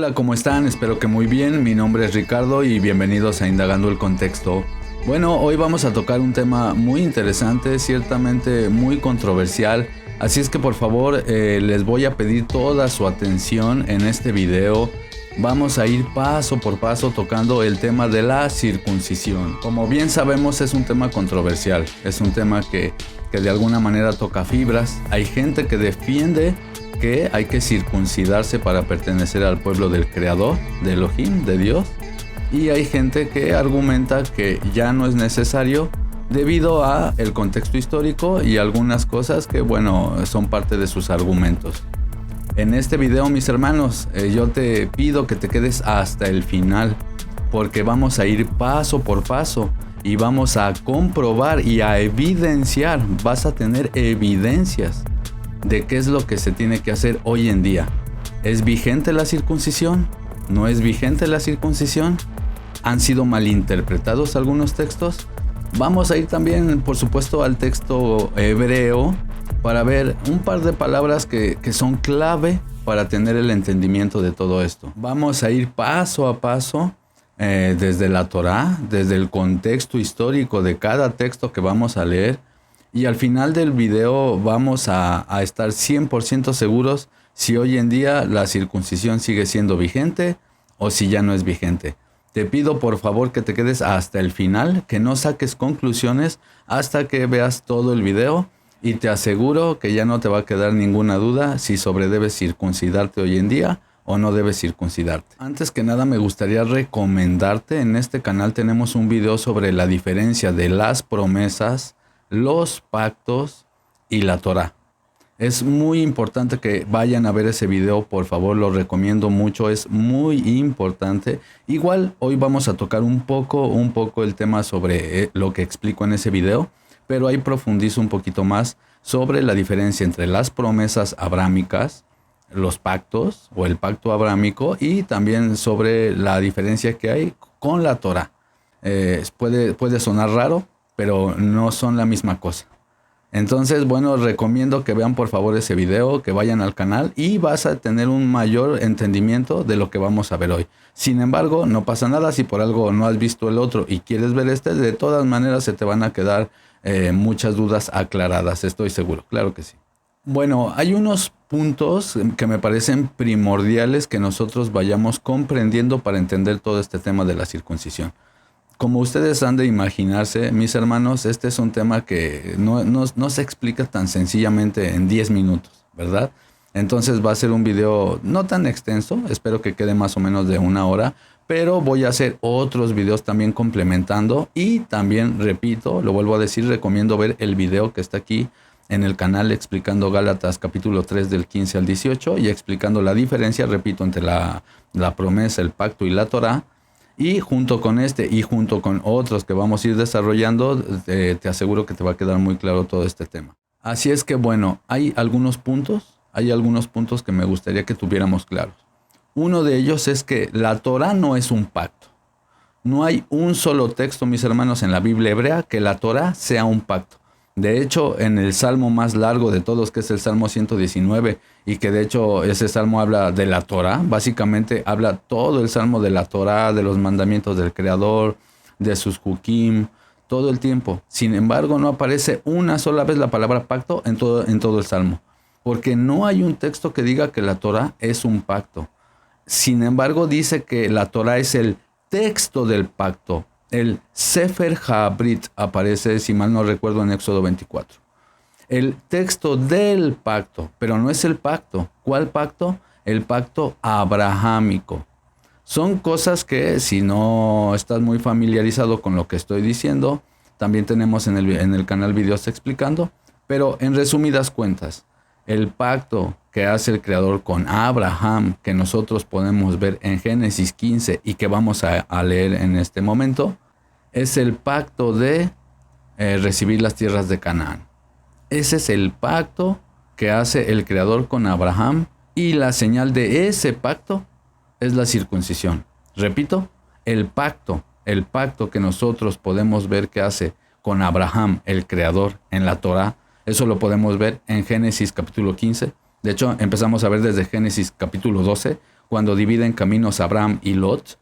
Hola, ¿cómo están? Espero que muy bien. Mi nombre es Ricardo y bienvenidos a Indagando el Contexto. Bueno, hoy vamos a tocar un tema muy interesante, ciertamente muy controversial. Así es que por favor les voy a pedir toda su atención en este video. Vamos a ir paso por paso tocando el tema de la circuncisión. Como bien sabemos, es un tema controversial. Es un tema que de alguna manera toca fibras. Hay gente que defiende que hay que circuncidarse para pertenecer al pueblo del Creador, de Elohim, de Dios. Y hay gente que argumenta que ya no es necesario debido a el contexto histórico y algunas cosas que, bueno, son parte de sus argumentos. En este video, mis hermanos, yo te pido que te quedes hasta el final, porque vamos a ir paso por paso y vamos a comprobar y a evidenciar, vas a tener evidencias de qué es lo que se tiene que hacer hoy en día. ¿Es vigente la circuncisión? ¿No es vigente la circuncisión? ¿Han sido malinterpretados algunos textos? Vamos a ir también, por supuesto, al texto hebreo para ver un par de palabras que son clave para tener el entendimiento de todo esto. Vamos a ir paso a paso desde la Torá, desde el contexto histórico de cada texto que vamos a leer. Y al final del video vamos a estar 100% seguros si hoy en día la circuncisión sigue siendo vigente o si ya no es vigente. Te pido por favor que te quedes hasta el final, que no saques conclusiones hasta que veas todo el video. Y te aseguro que ya no te va a quedar ninguna duda si debes circuncidarte hoy en día o no debes circuncidarte. Antes que nada me gustaría recomendarte, en este canal tenemos un video sobre la diferencia de las promesas, los pactos y la Torá. Es muy importante que vayan a ver ese video, por favor, lo recomiendo mucho, es muy importante. Igual hoy vamos a tocar un poco el tema sobre lo que explico en ese video, pero ahí profundizo un poquito más sobre la diferencia entre las promesas abrámicas, los pactos o el pacto abrámico y también sobre la diferencia que hay con la Torá. Puede sonar raro, pero no son la misma cosa. Entonces, bueno, recomiendo que vean por favor ese video, que vayan al canal y vas a tener un mayor entendimiento de lo que vamos a ver hoy. Sin embargo, no pasa nada si por algo no has visto el otro y quieres ver este, de todas maneras se te van a quedar muchas dudas aclaradas, estoy seguro, claro que sí. Bueno, hay unos puntos que me parecen primordiales que nosotros vayamos comprendiendo para entender todo este tema de la circuncisión. Como ustedes han de imaginarse, mis hermanos, este es un tema que no se explica tan sencillamente en 10 minutos, ¿verdad? Entonces va a ser un video no tan extenso, espero que quede más o menos de 1 hora, pero voy a hacer otros videos también complementando y también, repito, lo vuelvo a decir, recomiendo ver el video que está aquí en el canal explicando Gálatas capítulo 3 del 15 al 18 y explicando la diferencia, repito, entre la promesa, el pacto y la Torá. Y junto con este y junto con otros que vamos a ir desarrollando, te aseguro que te va a quedar muy claro todo este tema. Así es que bueno, hay algunos puntos que me gustaría que tuviéramos claros. Uno de ellos es que la Torá no es un pacto. No hay un solo texto, mis hermanos, en la Biblia hebrea que la Torá sea un pacto. De hecho, en el salmo más largo de todos, que es el Salmo 119, y que de hecho ese salmo habla de la Torá, básicamente habla todo el salmo de la Torá, de los mandamientos del Creador, de sus hukim, todo el tiempo. Sin embargo, no aparece una sola vez la palabra pacto en todo el salmo, porque no hay un texto que diga que la Torá es un pacto. Sin embargo, dice que la Torá es el texto del pacto. El Sefer HaBrit aparece, si mal no recuerdo, en Éxodo 24. El texto del pacto, pero no es el pacto. ¿Cuál pacto? El pacto abrahámico. Son cosas que, si no estás muy familiarizado con lo que estoy diciendo, también tenemos en el canal videos explicando, pero en resumidas cuentas, el pacto que hace el Creador con Abraham, que nosotros podemos ver en Génesis 15 y que vamos a leer en este momento, es el pacto de recibir las tierras de Canaán. Ese es el pacto que hace el Creador con Abraham y la señal de ese pacto es la circuncisión. Repito, el pacto que nosotros podemos ver que hace con Abraham, el Creador, en la Torá, eso lo podemos ver en Génesis capítulo 15. De hecho, empezamos a ver desde Génesis capítulo 12, cuando dividen caminos Abraham y Lot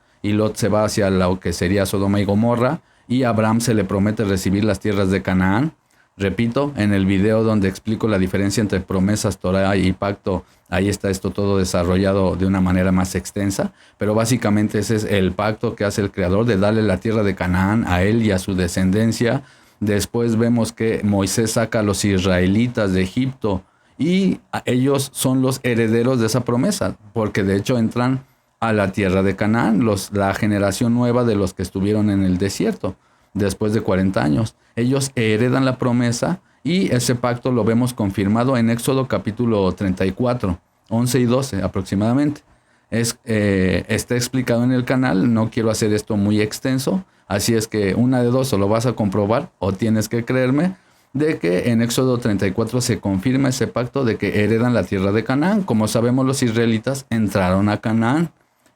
se va hacia lo que sería Sodoma y Gomorra, y a Abraham se le promete recibir las tierras de Canaán. Repito, en el video donde explico la diferencia entre promesas, Torah y pacto, ahí está esto todo desarrollado de una manera más extensa, pero básicamente ese es el pacto que hace el Creador de darle la tierra de Canaán a él y a su descendencia. Después vemos que Moisés saca a los israelitas de Egipto y ellos son los herederos de esa promesa, porque de hecho entran a la tierra de Canaán, la generación nueva de los que estuvieron en el desierto después de 40 años. Ellos heredan la promesa y ese pacto lo vemos confirmado en Éxodo capítulo 34, 11 y 12 aproximadamente. Está explicado en el canal, no quiero hacer esto muy extenso, así es que una de dos, o lo vas a comprobar o tienes que creerme, de que en Éxodo 34 se confirma ese pacto de que heredan la tierra de Canaán. Como sabemos, los israelitas entraron a Canaán,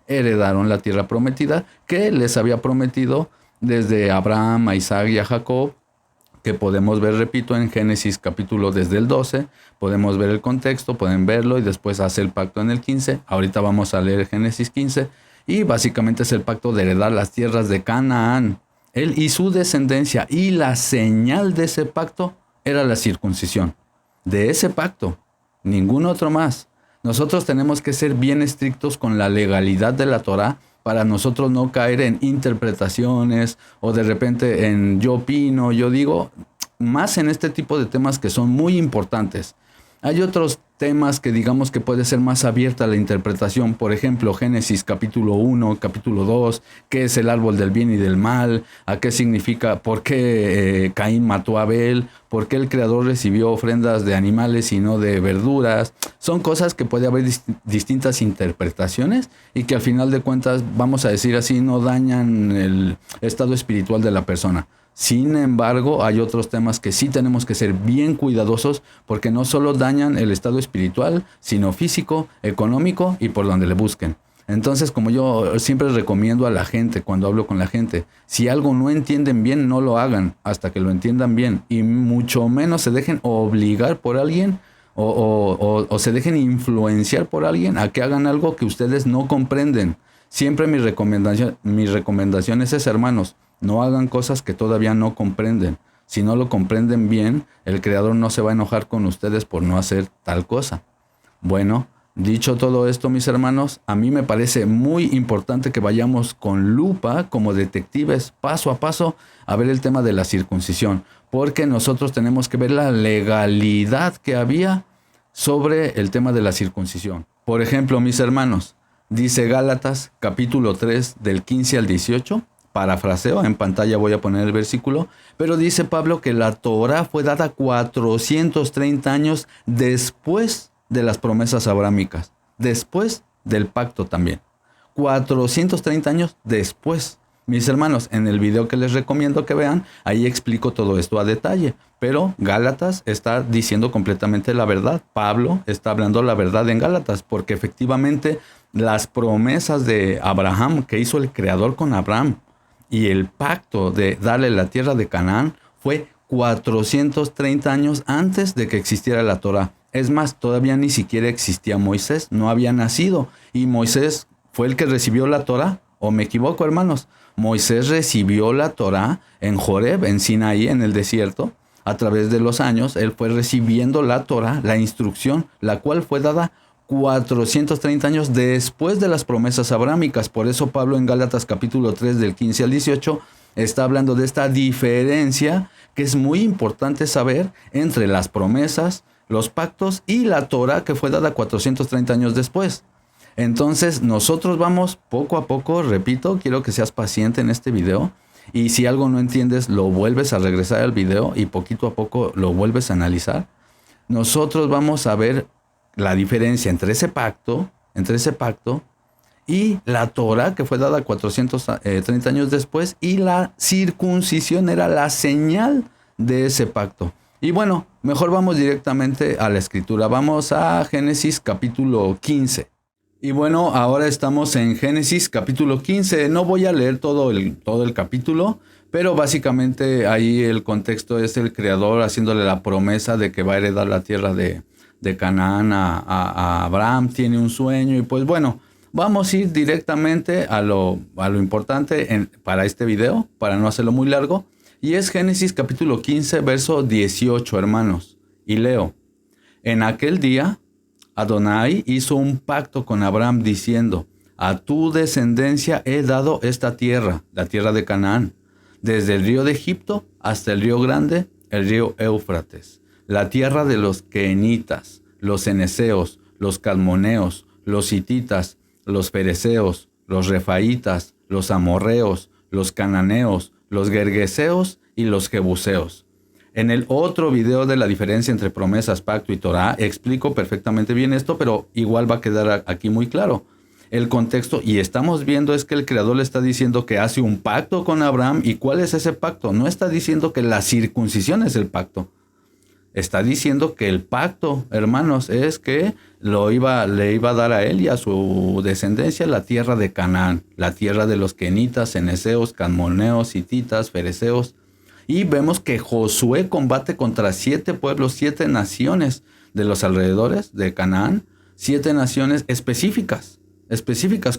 heredaron la tierra prometida que les había prometido desde Abraham, a Isaac y a Jacob, que podemos ver, repito, en Génesis capítulo desde el 12, podemos ver el contexto, pueden verlo y después hace el pacto en el 15. Ahorita vamos a leer Génesis 15 y básicamente es el pacto de heredar las tierras de Canaán. Él y su descendencia, y la señal de ese pacto era la circuncisión. De ese pacto, ningún otro más. Nosotros tenemos que ser bien estrictos con la legalidad de la Torah para nosotros no caer en interpretaciones o de repente en yo opino, yo digo, más en este tipo de temas que son muy importantes. Hay otros temas que digamos que puede ser más abierta la interpretación, por ejemplo, Génesis capítulo 1, capítulo 2, qué es el árbol del bien y del mal, a qué significa, por qué Caín mató a Abel, por qué el Creador recibió ofrendas de animales y no de verduras. Son cosas que puede haber distintas interpretaciones y que al final de cuentas, vamos a decir así, no dañan el estado espiritual de la persona. Sin embargo, hay otros temas que sí tenemos que ser bien cuidadosos porque no solo dañan el estado espiritual, sino físico, económico y por donde le busquen. Entonces, como yo siempre recomiendo a la gente cuando hablo con la gente, si algo no entienden bien, no lo hagan hasta que lo entiendan bien y mucho menos se dejen obligar por alguien o se dejen influenciar por alguien a que hagan algo que ustedes no comprenden. Siempre mi recomendación es esa, hermanos. No hagan cosas que todavía no comprenden. Si no lo comprenden bien, el Creador no se va a enojar con ustedes por no hacer tal cosa. Bueno, dicho todo esto, mis hermanos, a mí me parece muy importante que vayamos con lupa, como detectives, paso a paso, a ver el tema de la circuncisión. Porque nosotros tenemos que ver la legalidad que había sobre el tema de la circuncisión. Por ejemplo, mis hermanos, dice Gálatas capítulo 3 del 15 al 18, parafraseo, en pantalla voy a poner el versículo, pero dice Pablo que la Torah fue dada 430 años después de las promesas abrámicas, después del pacto también. 430 años después. Mis hermanos, en el video que les recomiendo que vean, ahí explico todo esto a detalle, pero Gálatas está diciendo completamente la verdad. Pablo está hablando la verdad en Gálatas, porque efectivamente las promesas de Abraham que hizo el Creador con Abraham, y el pacto de darle la tierra de Canaán fue 430 años antes de que existiera la Torah. Es más, todavía ni siquiera existía Moisés, no había nacido. Y Moisés fue el que recibió la Torah. ¿O me equivoco, hermanos? Moisés recibió la Torah en Joreb, en Sinaí, en el desierto. A través de los años, él fue recibiendo la Torah, la instrucción, la cual fue dada 430 años después de las promesas abrámicas. Por eso Pablo en Gálatas capítulo 3 del 15 al 18 está hablando de esta diferencia que es muy importante saber entre las promesas, los pactos y la Torah que fue dada 430 años después. Entonces nosotros vamos poco a poco, repito, quiero que seas paciente en este video y si algo no entiendes lo vuelves a regresar al video y poquito a poco lo vuelves a analizar. Nosotros vamos a ver la diferencia entre ese pacto y la Torah que fue dada 430 años después, y la circuncisión era la señal de ese pacto. Y bueno, mejor vamos directamente a la escritura. Vamos a Génesis capítulo 15. Y bueno, ahora estamos en Génesis capítulo 15. No voy a leer todo el capítulo, pero básicamente ahí el contexto es el Creador haciéndole la promesa de que va a heredar la tierra de Canaán a Abraham. Tiene un sueño y pues bueno, Vamos a ir directamente a lo importante para este video, para no hacerlo muy largo. Y es Génesis capítulo 15, verso 18, hermanos. Y leo: En aquel día, Adonai hizo un pacto con Abraham diciendo: a tu descendencia he dado esta tierra, la tierra de Canaán, desde el río de Egipto hasta el río grande, el río Éufrates, la tierra de los quenitas, los cenezeos, los calmoneos, los hititas, los fereceos, los refaitas, los amorreos, los cananeos, los gergeseos y los jebuseos. En el otro video de la diferencia entre promesas, pacto y Torah, explico perfectamente bien esto, pero igual va a quedar aquí muy claro. El contexto, y estamos viendo, es que el Creador le está diciendo que hace un pacto con Abraham. ¿Y cuál es ese pacto? No está diciendo que la circuncisión es el pacto. Está diciendo que el pacto, hermanos, es que le iba a dar a él y a su descendencia la tierra de Canaán, la tierra de los quenitas, cenezeos, calmoneos, hititas, fereceos. Y vemos que Josué combate contra 7 pueblos, 7 naciones de los alrededores de Canaán, 7 naciones específicas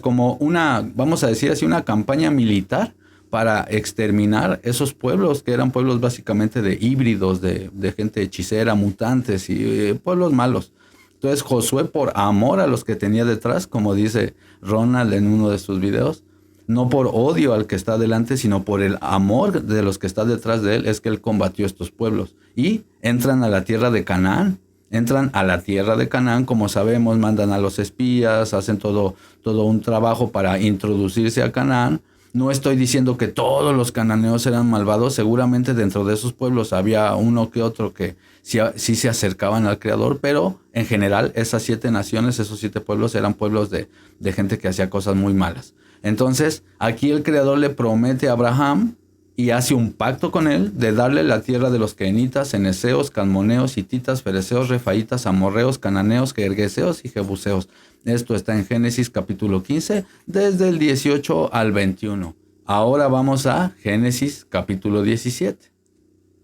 como una, vamos a decir así, una campaña militar para exterminar esos pueblos, que eran pueblos básicamente de híbridos, de gente hechicera, mutantes y pueblos malos. Entonces Josué, por amor a los que tenía detrás, como dice Ronald en uno de sus videos, no por odio al que está delante, sino por el amor de los que está detrás de él, es que él combatió estos pueblos. Y entran a la tierra de Canaán. Entran a la tierra de Canaán, como sabemos, mandan a los espías, hacen todo un trabajo para introducirse a Canaán. No estoy diciendo que todos los cananeos eran malvados, seguramente dentro de esos pueblos había uno que otro que sí se acercaban al Creador, pero en general esas 7 naciones, esos 7 pueblos eran pueblos de gente que hacía cosas muy malas. Entonces, aquí el Creador le promete a Abraham y hace un pacto con él de darle la tierra de los quenitas, cenezeos, calmoneos, hititas, fereceos, refaitas, amorreos, cananeos, gergeseos y jebuseos. Esto está en Génesis capítulo 15, desde el 18 al 21. Ahora vamos a Génesis capítulo 17.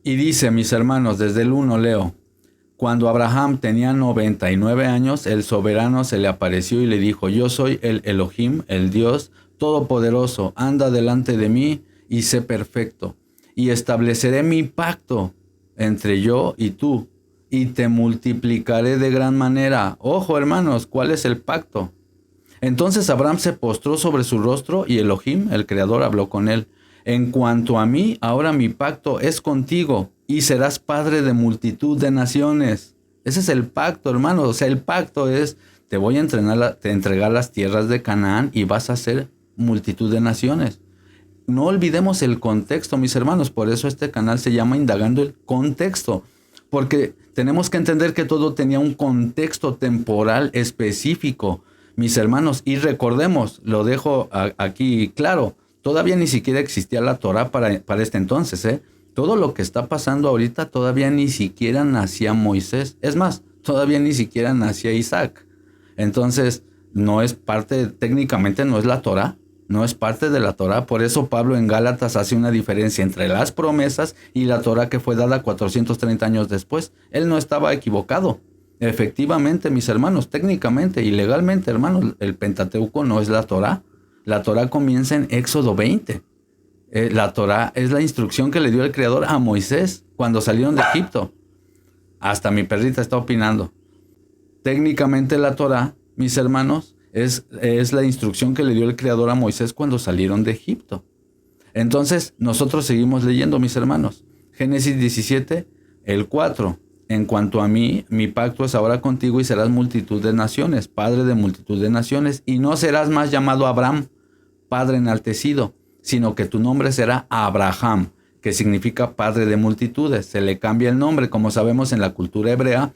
Y dice, mis hermanos, desde el 1 leo: Cuando Abraham tenía 99 años, el soberano se le apareció y le dijo: yo soy el Elohim, el Dios Todopoderoso, anda delante de mí y sé perfecto, y estableceré mi pacto entre yo y tú, y te multiplicaré de gran manera. Ojo, hermanos, ¿cuál es el pacto? Entonces Abraham se postró sobre su rostro y Elohim, el Creador, habló con él: en cuanto a mí, ahora mi pacto es contigo, y serás padre de multitud de naciones. Ese es el pacto, hermanos. O sea, el pacto es: te voy a entregar las tierras de Canaán y vas a ser multitud de naciones. No olvidemos el contexto, mis hermanos. Por eso este canal se llama Indagando el Contexto, porque tenemos que entender que todo tenía un contexto temporal específico, mis hermanos. Y recordemos, lo dejo aquí claro, todavía ni siquiera existía la Torah para este entonces, ¿eh? Todo lo que está pasando ahorita todavía ni siquiera nacía Moisés. Es más, todavía ni siquiera nacía Isaac. Entonces, no es parte, técnicamente no es la Torah. No es parte de la Torah. Por eso Pablo en Gálatas hace una diferencia entre las promesas y la Torah que fue dada 430 años después. Él no estaba equivocado. Efectivamente, mis hermanos, técnicamente y legalmente, hermanos, el Pentateuco no es la Torah. La Torah comienza en Éxodo 20. La Torah es la instrucción que le dio el Creador a Moisés cuando salieron de Egipto. Hasta mi perrita está opinando. Técnicamente la Torah, mis hermanos, es la instrucción que le dio el Creador a Moisés cuando salieron de Egipto. Entonces, nosotros seguimos leyendo, mis hermanos. Génesis 17, el 4. En cuanto a mí, mi pacto es ahora contigo y serás multitud de naciones, padre de multitud de naciones, y no serás más llamado Abraham, padre enaltecido, sino que tu nombre será Abraham, que significa padre de multitudes. Se le cambia el nombre, como sabemos en la cultura hebrea.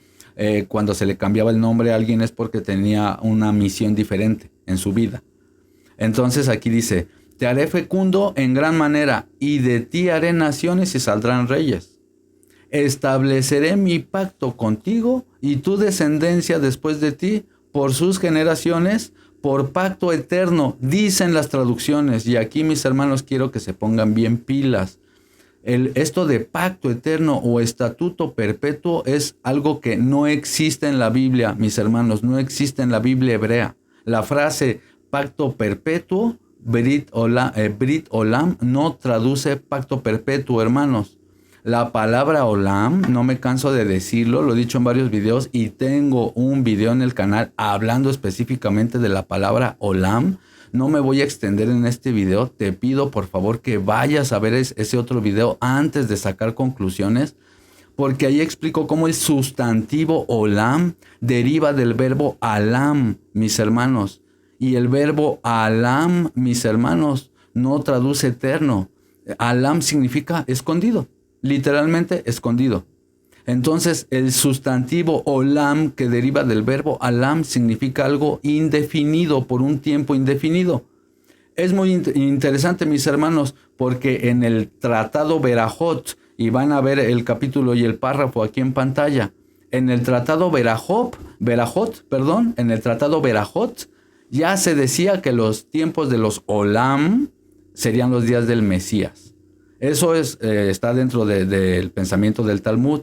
Cuando se le cambiaba el nombre a alguien es porque tenía una misión diferente en su vida. Entonces aquí dice: te haré fecundo en gran manera, y de ti haré naciones y saldrán reyes. Estableceré mi pacto contigo y tu descendencia después de ti por sus generaciones, por pacto eterno, dicen las traducciones. Y aquí, mis hermanos, quiero que se pongan bien pilas. Esto de pacto eterno o estatuto perpetuo es algo que no existe en la Biblia, mis hermanos, no existe en la Biblia hebrea. La frase pacto perpetuo. Brit Olam no traduce pacto perpetuo, hermanos. La palabra Olam, no me canso de decirlo, lo he dicho en varios videos y tengo un video en el canal hablando específicamente de la palabra Olam. No me voy a extender en este video, te pido por favor que vayas a ver ese otro video antes de sacar conclusiones, porque ahí explico cómo el sustantivo Olam deriva del verbo Alam, mis hermanos. Y el verbo Alam, mis hermanos, no traduce eterno. Alam significa escondido. Literalmente escondido. Entonces, el sustantivo olam, que deriva del verbo alam, significa algo indefinido, por un tiempo indefinido. Es muy interesante, mis hermanos, porque en el tratado Berajot, y van a ver el capítulo y el párrafo aquí en pantalla, en el tratado Berajot, en el tratado Berajot, ya se decía que los tiempos de los olam serían los días del Mesías. Eso está dentro del pensamiento del Talmud.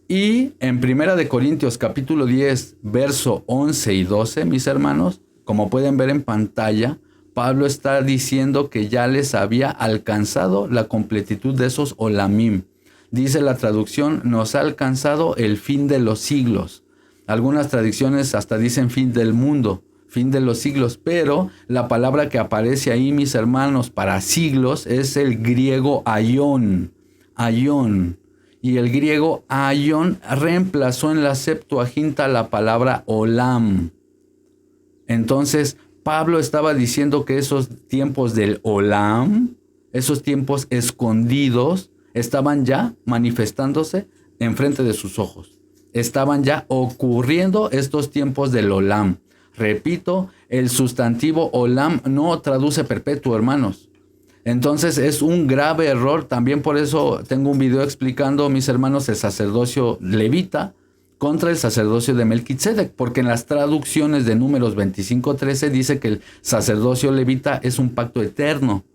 Y en 1 Corintios capítulo 10, verso 11 y 12, mis hermanos, como pueden ver en pantalla, Pablo está diciendo que ya les había alcanzado la completitud de esos olamim. Dice la traducción, nos ha alcanzado el fin de los siglos. Algunas traducciones hasta dicen fin del mundo. Fin de los siglos, pero la palabra que aparece ahí, mis hermanos, para siglos es el griego aion, y el griego aion reemplazó en la Septuaginta la palabra olam. Entonces, Pablo estaba diciendo que esos tiempos del olam, esos tiempos escondidos, estaban ya manifestándose enfrente de sus ojos. Estaban ya ocurriendo estos tiempos del olam. Repito, el sustantivo olam no traduce perpetuo, hermanos. Entonces es un grave error. También por eso tengo un video explicando, mis hermanos, el sacerdocio levita contra el sacerdocio de Melquisedec, porque en las traducciones de Números 25:13 dice que el sacerdocio levita es un pacto eterno.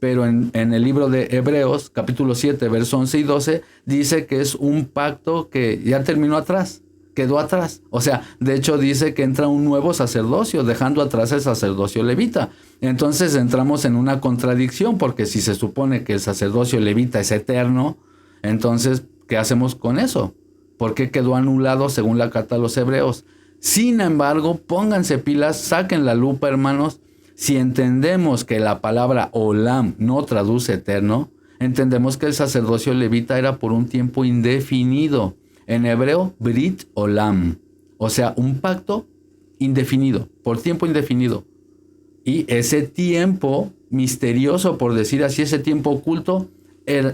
Pero en el libro de Hebreos, capítulo 7, versos 11 y 12, dice que es un pacto que ya terminó atrás. Quedó atrás. O sea, de hecho dice que entra un nuevo sacerdocio, dejando atrás el sacerdocio levita. Entonces entramos en una contradicción, porque si se supone que el sacerdocio levita es eterno, entonces, ¿qué hacemos con eso? ¿Por qué quedó anulado según la carta a los Hebreos? Sin embargo, pónganse pilas, saquen la lupa, hermanos. Si entendemos que la palabra olam no traduce eterno, entendemos que el sacerdocio levita era por un tiempo indefinido. En hebreo, Brit Olam, o sea, un pacto indefinido, por tiempo indefinido. Y ese tiempo misterioso, por decir así, ese tiempo oculto,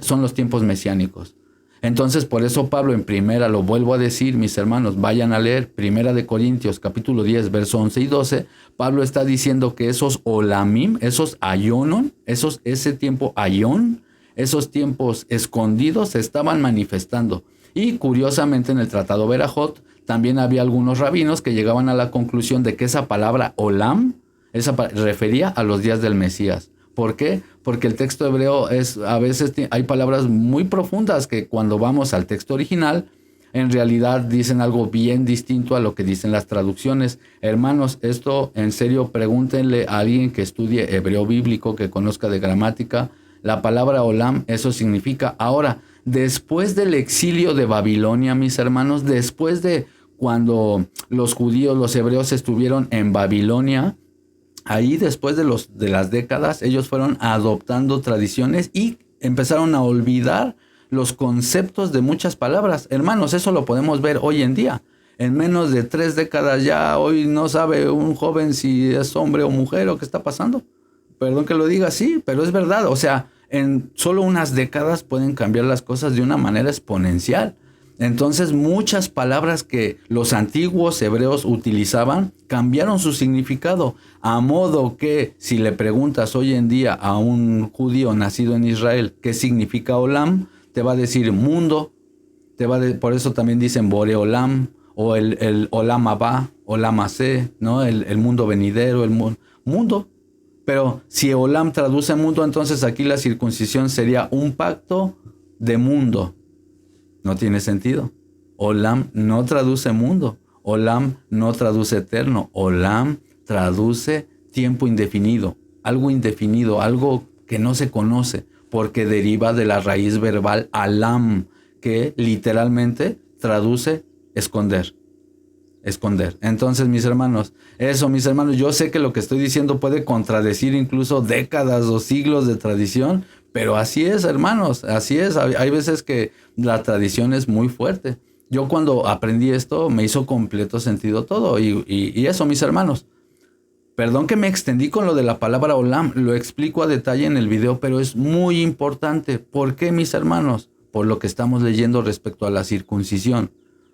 son los tiempos mesiánicos. Entonces, por eso Pablo en primera, lo vuelvo a decir, mis hermanos, vayan a leer 1 Corintios capítulo 10, versos 11 y 12, Pablo está diciendo que esos olamim, esos ayonon, ese tiempo ayón, esos tiempos escondidos se estaban manifestando. Y curiosamente en el tratado Berajot también había algunos rabinos que llegaban a la conclusión de que esa palabra olam refería a los días del Mesías. ¿Por qué? Porque el texto hebreo a veces hay palabras muy profundas que cuando vamos al texto original en realidad dicen algo bien distinto a lo que dicen las traducciones. Hermanos, esto en serio pregúntenle a alguien que estudie hebreo bíblico, que conozca de gramática. La palabra olam, eso significa. Ahora, después del exilio de Babilonia, mis hermanos, después de cuando los judíos, los hebreos estuvieron en Babilonia, ahí después de las décadas, ellos fueron adoptando tradiciones y empezaron a olvidar los conceptos de muchas palabras. Hermanos, eso lo podemos ver hoy en día. En menos de 3 décadas ya hoy no sabe un joven si es hombre o mujer o qué está pasando. Perdón que lo diga así, pero es verdad. O sea, en solo unas décadas pueden cambiar las cosas de una manera exponencial. Entonces, muchas palabras que los antiguos hebreos utilizaban cambiaron su significado. A modo que si le preguntas hoy en día a un judío nacido en Israel qué significa olam, te va a decir mundo. Por eso también dicen boreolam o el olam abá, olam asé, ¿no? El mundo venidero, el mundo. Pero si olam traduce mundo, entonces aquí la circuncisión sería un pacto de mundo. No tiene sentido. Olam no traduce mundo. Olam no traduce eterno. Olam traduce tiempo indefinido, algo que no se conoce, porque deriva de la raíz verbal alam, que literalmente traduce esconder. Entonces, mis hermanos, yo sé que lo que estoy diciendo puede contradecir incluso décadas o siglos de tradición, pero así es, hermanos, así es. Hay veces que la tradición es muy fuerte. Yo cuando aprendí esto me hizo completo sentido todo y eso, mis hermanos. Perdón que me extendí con lo de la palabra olam, lo explico a detalle en el video, pero es muy importante. ¿Por qué, mis hermanos? Por lo que estamos leyendo respecto a la circuncisión.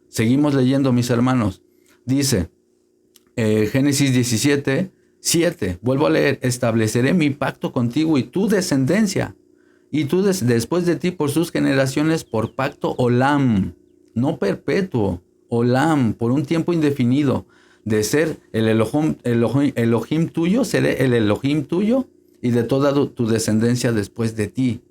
Seguimos leyendo, mis hermanos. Dice, Génesis 17, 7, vuelvo a leer, estableceré mi pacto contigo y tu descendencia, y tú después de ti por sus generaciones por pacto olam, no perpetuo, olam, por un tiempo indefinido. De ser el Elohim tuyo, seré el Elohim tuyo y de toda tu descendencia después de ti.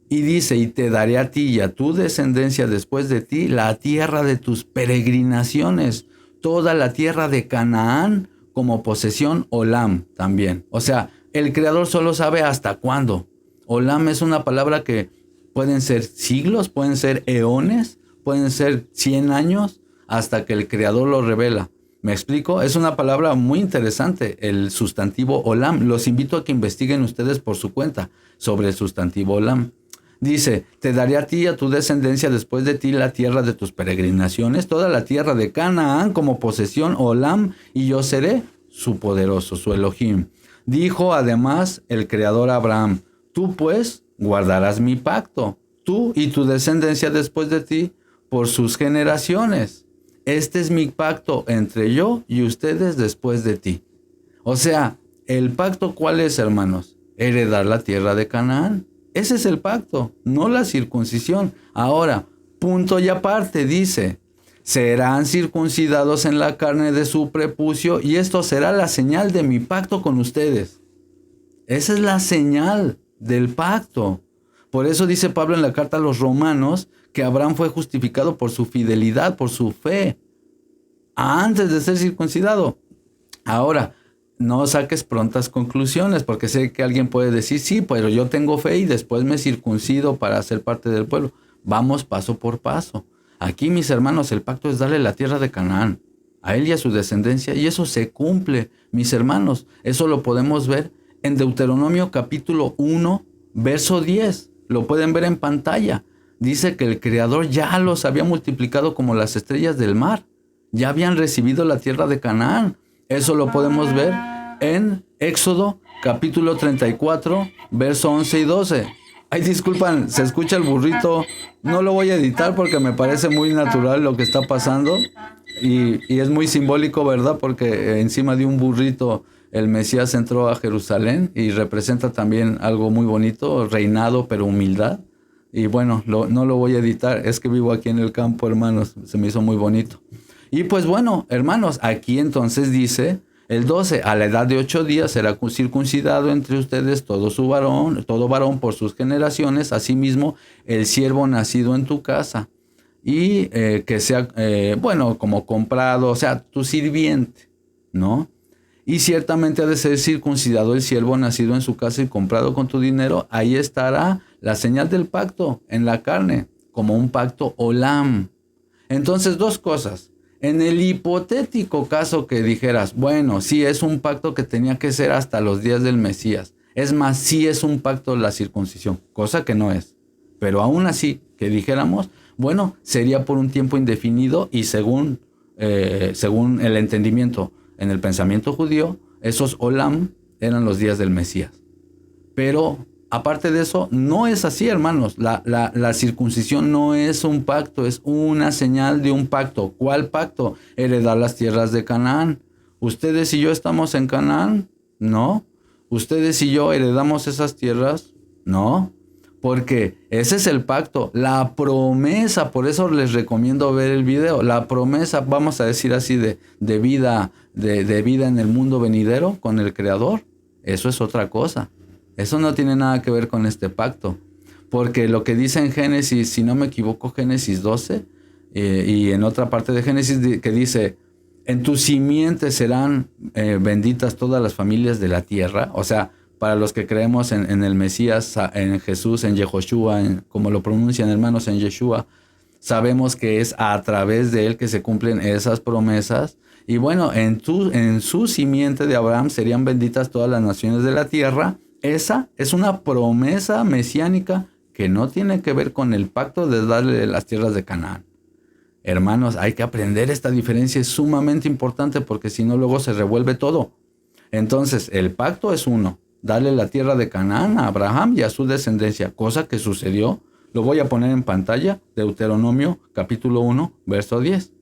Y dice, y te daré a ti y a tu descendencia después de ti la tierra de tus peregrinaciones, toda la tierra de Canaán como posesión olam también. O sea, el Creador solo sabe hasta cuándo. Olam es una palabra que pueden ser siglos, pueden ser eones, pueden ser 100 años, hasta que el Creador lo revela. ¿Me explico? Es una palabra muy interesante, el sustantivo olam. Los invito a que investiguen ustedes por su cuenta sobre el sustantivo olam. Dice, te daré a ti y a tu descendencia después de ti la tierra de tus peregrinaciones, toda la tierra de Canaán como posesión olam, y yo seré su poderoso, su Elohim. Dijo además el Creador a Abraham, tú pues guardarás mi pacto, tú y tu descendencia después de ti por sus generaciones. Este es mi pacto entre yo y ustedes después de ti. O sea, ¿el pacto cuál es, hermanos? Heredar la tierra de Canaán. Ese es el pacto, no la circuncisión. Ahora, punto y aparte, dice, serán circuncidados en la carne de su prepucio y esto será la señal de mi pacto con ustedes. Esa es la señal del pacto. Por eso dice Pablo en la carta a los Romanos que Abraham fue justificado por su fidelidad, por su fe, antes de ser circuncidado. Ahora, no saques prontas conclusiones, porque sé que alguien puede decir, sí, pero yo tengo fe y después me circuncido para ser parte del pueblo. Vamos paso por paso. Aquí, mis hermanos, el pacto es darle la tierra de Canaán a él y a su descendencia, y eso se cumple, mis hermanos. Eso lo podemos ver en Deuteronomio capítulo 1, verso 10. Lo pueden ver en pantalla. Dice que el Creador ya los había multiplicado como las estrellas del mar. Ya habían recibido la tierra de Canaán. Eso lo podemos ver en Éxodo capítulo 34, verso 11 y 12. Ay, disculpan, se escucha el burrito. No lo voy a editar porque me parece muy natural lo que está pasando. Y es muy simbólico, ¿verdad? Porque encima de un burrito el Mesías entró a Jerusalén y representa también algo muy bonito, reinado pero humildad. Y bueno, no lo voy a editar, es que vivo aquí en el campo, hermanos, se me hizo muy bonito. Y pues bueno, hermanos, aquí entonces dice el 12, a la edad de 8 días será circuncidado entre ustedes todo varón por sus generaciones, asimismo el siervo nacido en tu casa, y que sea, como comprado, o sea, tu sirviente, ¿no? Y ciertamente ha de ser circuncidado el siervo nacido en su casa y comprado con tu dinero. Ahí estará la señal del pacto en la carne, como un pacto olam. Entonces, dos cosas. En el hipotético caso que dijeras, bueno, sí es un pacto que tenía que ser hasta los días del Mesías. Es más, sí es un pacto de la circuncisión, cosa que no es. Pero aún así, que dijéramos, bueno, sería por un tiempo indefinido y según el entendimiento en el pensamiento judío, esos olam eran los días del Mesías. Pero aparte de eso, no es así, hermanos. La circuncisión no es un pacto, es una señal de un pacto. ¿Cuál pacto? Heredar las tierras de Canaán. ¿Ustedes y yo estamos en Canaán? No. ¿Ustedes y yo heredamos esas tierras? No. Porque ese es el pacto, la promesa. Por eso les recomiendo ver el video. La promesa, vamos a decir así, de vida en el mundo venidero con el Creador. Eso es otra cosa. Eso no tiene nada que ver con este pacto. Porque lo que dice en Génesis, si no me equivoco, Génesis 12, y en otra parte de Génesis que dice, En tu simiente serán benditas todas las familias de la tierra. O sea, para los que creemos en el Mesías, en Jesús, en Yehoshua, como lo pronuncian hermanos, en Yeshua, sabemos que es a través de él que se cumplen esas promesas. Y bueno, en su simiente de Abraham serían benditas todas las naciones de la tierra. Esa es una promesa mesiánica que no tiene que ver con el pacto de darle las tierras de Canaán. Hermanos, hay que aprender esta diferencia, es sumamente importante porque si no luego se revuelve todo. Entonces, el pacto es uno, darle la tierra de Canaán a Abraham y a su descendencia, cosa que sucedió. Lo voy a poner en pantalla, Deuteronomio capítulo 1, verso 10.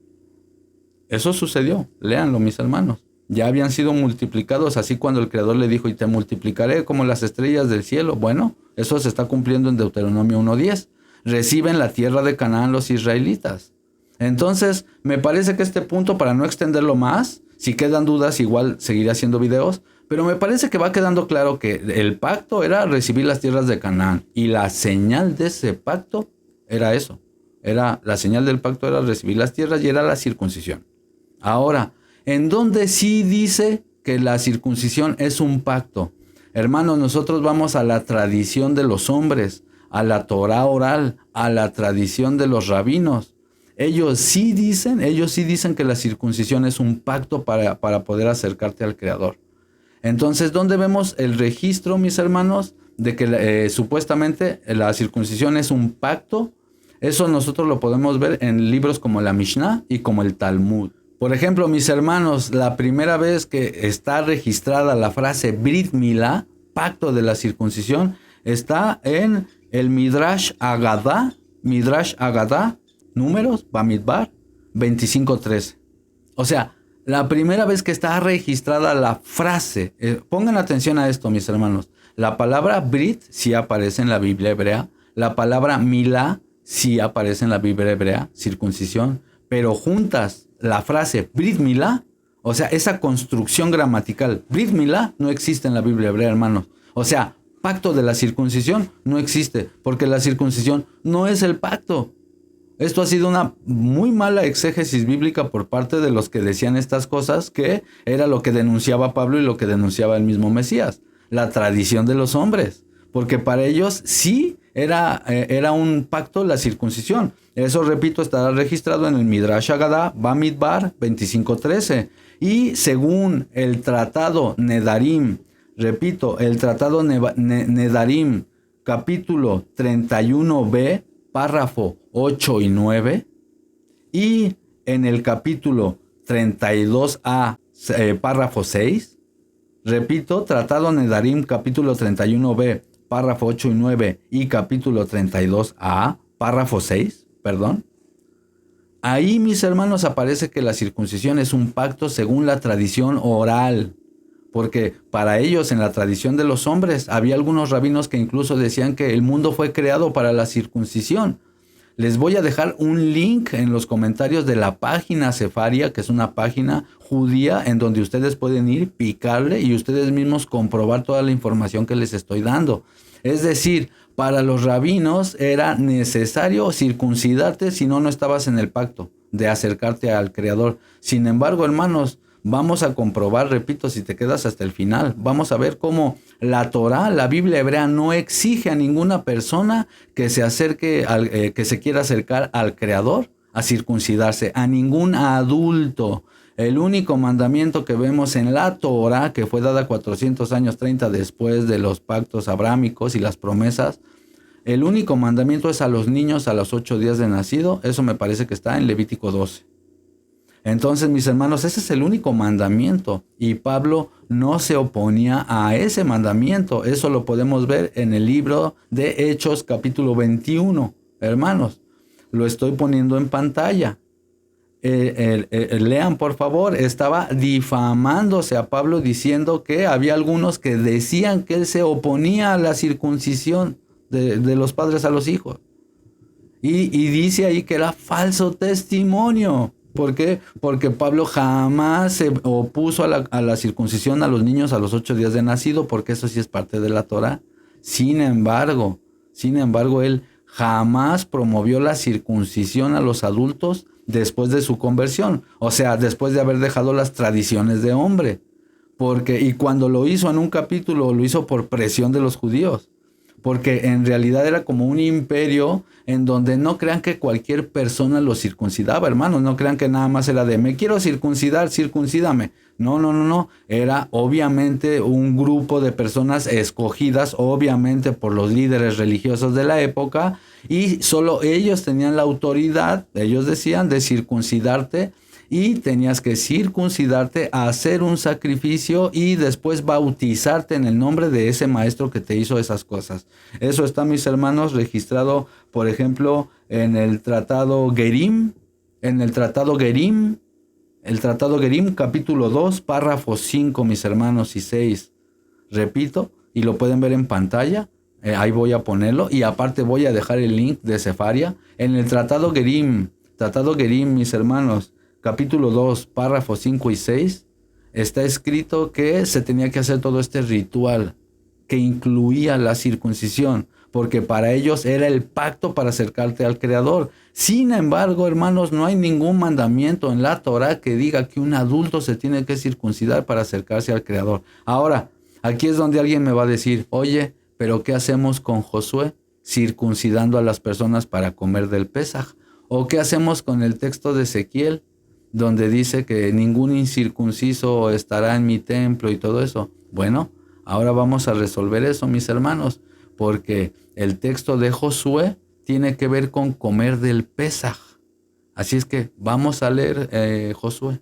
Eso sucedió, léanlo mis hermanos. Ya habían sido multiplicados, así cuando el Creador le dijo, y te multiplicaré como las estrellas del cielo. Bueno, eso se está cumpliendo en Deuteronomio 1:10. Reciben la tierra de Canaán los israelitas. Entonces, me parece que este punto, para no extenderlo más, si quedan dudas, igual seguiré haciendo videos, pero me parece que va quedando claro que el pacto era recibir las tierras de Canaán, y la señal de ese pacto era eso. La señal del pacto era recibir las tierras y era la circuncisión. Ahora, ¿en dónde sí dice que la circuncisión es un pacto? Hermanos, nosotros vamos a la tradición de los hombres, a la Torá oral, a la tradición de los rabinos. Ellos sí dicen que la circuncisión es un pacto para poder acercarte al Creador. Entonces, ¿dónde vemos el registro, mis hermanos, de que supuestamente la circuncisión es un pacto? Eso nosotros lo podemos ver en libros como la Mishnah y como el Talmud. Por ejemplo, mis hermanos, la primera vez que está registrada la frase Brit Milá, pacto de la circuncisión, está en el Midrash Agadá, Números, Bamidbar, 25:13. O sea, la primera vez que está registrada la frase, pongan atención a esto, mis hermanos. La palabra Brit sí aparece en la Biblia hebrea. La palabra Milá sí aparece en la Biblia hebrea, circuncisión. Pero juntas, la frase Brit Milá, o sea, esa construcción gramatical, Brit Milá no existe en la Biblia hebrea, hermanos. O sea, pacto de la circuncisión no existe, porque la circuncisión no es el pacto. Esto ha sido una muy mala exégesis bíblica por parte de los que decían estas cosas, que era lo que denunciaba Pablo y lo que denunciaba el mismo Mesías, la tradición de los hombres, porque para ellos sí era un pacto la circuncisión. Eso, repito, estará registrado en el Midrash Agadá, Bamidbar 25:13. Y según el tratado Nedarim, repito, el tratado Nedarim, capítulo 31b, párrafo 8 y 9, y en el capítulo 32a, párrafo 6, repito, Tratado Nedarim, capítulo 31b, párrafo 8 y 9, y capítulo 32a, párrafo 6, perdón. Ahí, mis hermanos, aparece que la circuncisión es un pacto según la tradición oral, porque para ellos, en la tradición de los hombres, había algunos rabinos que incluso decían que el mundo fue creado para la circuncisión. Les voy a dejar un link en los comentarios de la página Sefaria, que es una página judía en donde ustedes pueden ir, picarle y ustedes mismos comprobar toda la información que les estoy dando. Es decir, para los rabinos era necesario circuncidarte, si no, no estabas en el pacto de acercarte al Creador. Sin embargo, hermanos, vamos a comprobar, repito, si te quedas hasta el final, vamos a ver cómo la Torá, la Biblia hebrea, no exige a ninguna persona que se acerque, que se quiera acercar al Creador a circuncidarse, a ningún adulto. El único mandamiento que vemos en la Torá, que fue dada 400 años 30 después de los pactos abrámicos y las promesas, el único mandamiento es a los niños a los 8 días de nacido. Eso me parece que está en Levítico 12. Entonces, mis hermanos, ese es el único mandamiento, y Pablo no se oponía a ese mandamiento. Eso lo podemos ver en el libro de Hechos, capítulo 21. Hermanos, lo estoy poniendo en pantalla. Lean, por favor. Estaba difamándose a Pablo diciendo que había algunos que decían que él se oponía a la circuncisión de los padres a los hijos. Y dice ahí que era falso testimonio. ¿Por qué? Porque Pablo jamás se opuso a la circuncisión a los niños a los 8 días de nacido, porque eso sí es parte de la Torá. Sin embargo, él jamás promovió la circuncisión a los adultos después de su conversión. O sea, después de haber dejado las tradiciones de hombre. Y cuando lo hizo en un capítulo, lo hizo por presión de los judíos. Porque en realidad era como un imperio en donde no crean que cualquier persona lo circuncidaba, hermanos. No crean que nada más era de, me quiero circuncidar, circuncídame. No. Era obviamente un grupo de personas escogidas, obviamente por los líderes religiosos de la época, y solo ellos tenían la autoridad, ellos decían, de circuncidarte, y tenías que circuncidarte, hacer un sacrificio y después bautizarte en el nombre de ese maestro que te hizo esas cosas. Eso está, mis hermanos, registrado, por ejemplo, en el Tratado Gerim, el Tratado Gerim, capítulo 2, párrafo 5, mis hermanos, y 6. Repito, y lo pueden ver en pantalla. Ahí voy a ponerlo. Y aparte voy a dejar el link de Sefaria. En el Tratado Gerim, mis hermanos, capítulo 2, párrafos 5 y 6, está escrito que se tenía que hacer todo este ritual que incluía la circuncisión, porque para ellos era el pacto para acercarte al Creador. Sin embargo, hermanos, no hay ningún mandamiento en la Torá que diga que un adulto se tiene que circuncidar para acercarse al Creador. Ahora, aquí es donde alguien me va a decir, oye, ¿pero qué hacemos con Josué circuncidando a las personas para comer del Pesaj? ¿O qué hacemos con el texto de Ezequiel, donde dice que ningún incircunciso estará en mi templo y todo eso? Bueno, ahora vamos a resolver eso, mis hermanos, porque el texto de Josué tiene que ver con comer del Pesaj. Así es que vamos a leer Josué.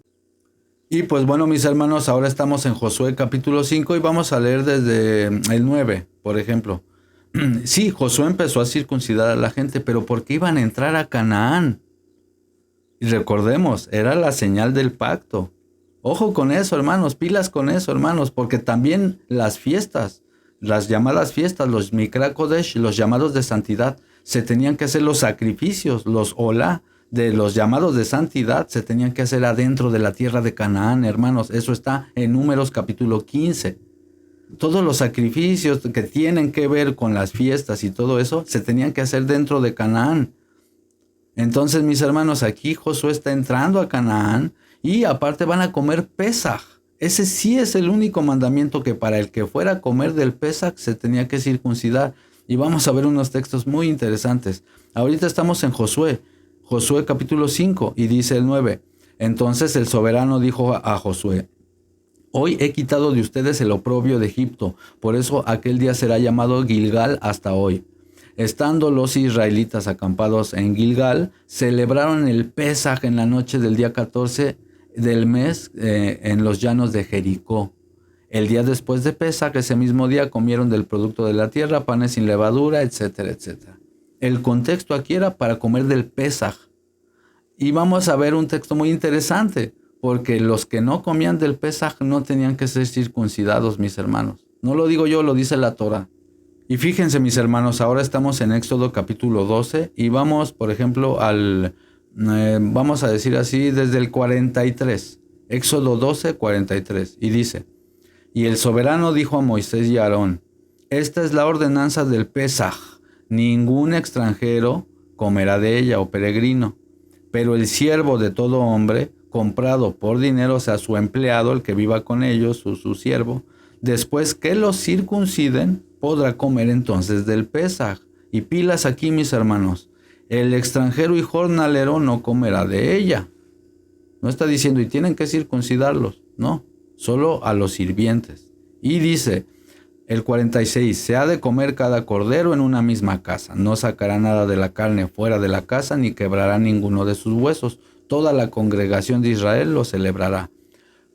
Y pues bueno, mis hermanos, ahora estamos en Josué capítulo 5 y vamos a leer desde el 9, por ejemplo. Sí, Josué empezó a circuncidar a la gente, pero porque iban a entrar a Canaán. Y recordemos, era la señal del pacto. Ojo con eso, hermanos, pilas con eso, hermanos, porque también las fiestas, las llamadas fiestas, los Mikra Kodesh, los llamados de santidad, se tenían que hacer los sacrificios, los olá de los llamados de santidad, se tenían que hacer adentro de la tierra de Canaán, hermanos. Eso está en Números capítulo 15. Todos los sacrificios que tienen que ver con las fiestas y todo eso, se tenían que hacer dentro de Canaán. Entonces, mis hermanos, aquí Josué está entrando a Canaán y aparte van a comer Pesaj. Ese sí es el único mandamiento que para el que fuera a comer del Pesaj se tenía que circuncidar. Y vamos a ver unos textos muy interesantes. Ahorita estamos en Josué capítulo 5 y dice el 9. Entonces el soberano dijo a Josué, hoy he quitado de ustedes el oprobio de Egipto, por eso aquel día será llamado Gilgal hasta hoy. Estando los israelitas acampados en Gilgal, celebraron el Pesaj en la noche del día 14 del mes en los llanos de Jericó. El día después de Pesaj, ese mismo día, comieron del producto de la tierra, panes sin levadura, etcétera, etcétera. El contexto aquí era para comer del Pesaj. Y vamos a ver un texto muy interesante, porque los que no comían del Pesaj no tenían que ser circuncidados, mis hermanos. No lo digo yo, lo dice la Torá. Y fíjense, mis hermanos, ahora estamos en Éxodo capítulo 12 y vamos, por ejemplo, vamos a decir así, desde el 43. Éxodo 12, 43. Y dice, y el soberano dijo a Moisés y a Aarón, esta es la ordenanza del Pesaj. Ningún extranjero comerá de ella o peregrino, pero el siervo de todo hombre, comprado por dinero, o sea, su empleado, el que viva con ellos, su siervo, después que los circunciden, podrá comer entonces del Pesaj. Y pilas aquí, mis hermanos, el extranjero y jornalero no comerá de ella. No está diciendo, y tienen que circuncidarlos, no, solo a los sirvientes. Y dice, el 46, se ha de comer cada cordero en una misma casa. No sacará nada de la carne fuera de la casa, ni quebrará ninguno de sus huesos. Toda la congregación de Israel lo celebrará.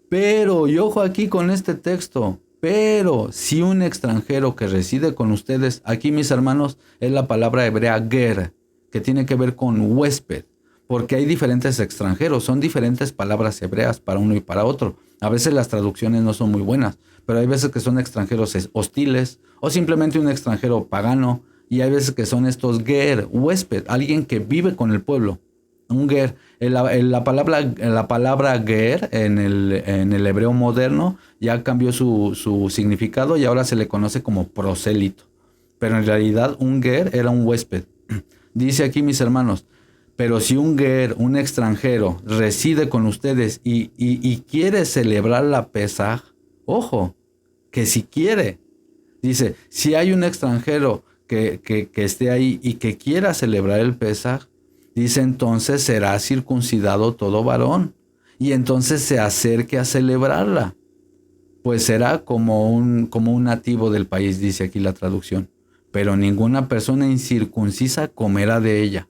Pero, y ojo aquí con este texto, pero si un extranjero que reside con ustedes, aquí mis hermanos, es la palabra hebrea ger, que tiene que ver con huésped, porque hay diferentes extranjeros, son diferentes palabras hebreas para uno y para otro. A veces las traducciones no son muy buenas, pero hay veces que son extranjeros hostiles o simplemente un extranjero pagano, y hay veces que son estos ger, huésped, alguien que vive con el pueblo. Un ger, la palabra ger en el hebreo moderno ya cambió su significado y ahora se le conoce como prosélito. Pero en realidad un ger era un huésped, Dice aquí, mis hermanos, pero si un ger, un extranjero, reside con ustedes y quiere celebrar la Pesaj, ojo, que si quiere, dice, si hay un extranjero que esté ahí y que quiera celebrar el Pesaj, dice, entonces será circuncidado todo varón y entonces se acerque a celebrarla, pues será como un nativo del país, dice aquí la traducción, pero ninguna persona incircuncisa comerá de ella.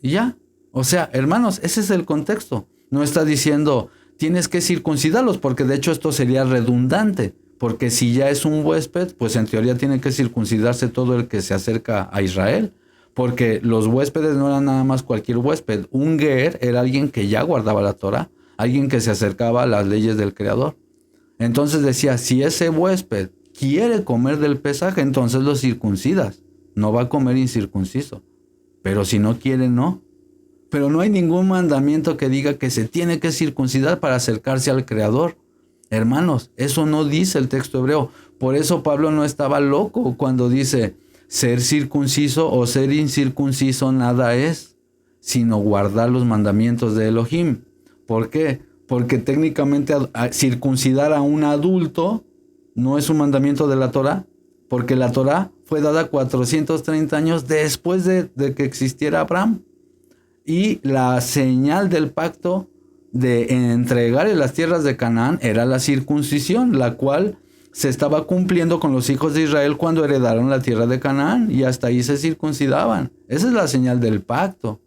Y ya, o sea, hermanos, ese es el contexto. No está diciendo, tienes que circuncidarlos, porque de hecho esto sería redundante, porque si ya es un huésped, pues en teoría tiene que circuncidarse todo el que se acerca a Israel, porque los huéspedes no eran nada más cualquier huésped. Un ger era alguien que ya guardaba la Torah, alguien que se acercaba a las leyes del Creador. Entonces decía, si ese huésped quiere comer del pesaje, entonces lo circuncidas, no va a comer incircunciso. Pero si no quiere, no. Pero no hay ningún mandamiento que diga que se tiene que circuncidar para acercarse al Creador. Hermanos, eso no dice el texto hebreo. Por eso Pablo no estaba loco cuando dice, ser circunciso o ser incircunciso nada es, sino guardar los mandamientos de Elohim. ¿Por qué? Porque técnicamente circuncidar a un adulto no es un mandamiento de la Torah, porque la Torah fue dada 430 años después de que existiera Abraham. Y la señal del pacto de entregar en las tierras de Canaán era la circuncisión, la cual se estaba cumpliendo con los hijos de Israel cuando heredaron la tierra de Canaán y hasta ahí se circuncidaban. Esa es la señal del pacto.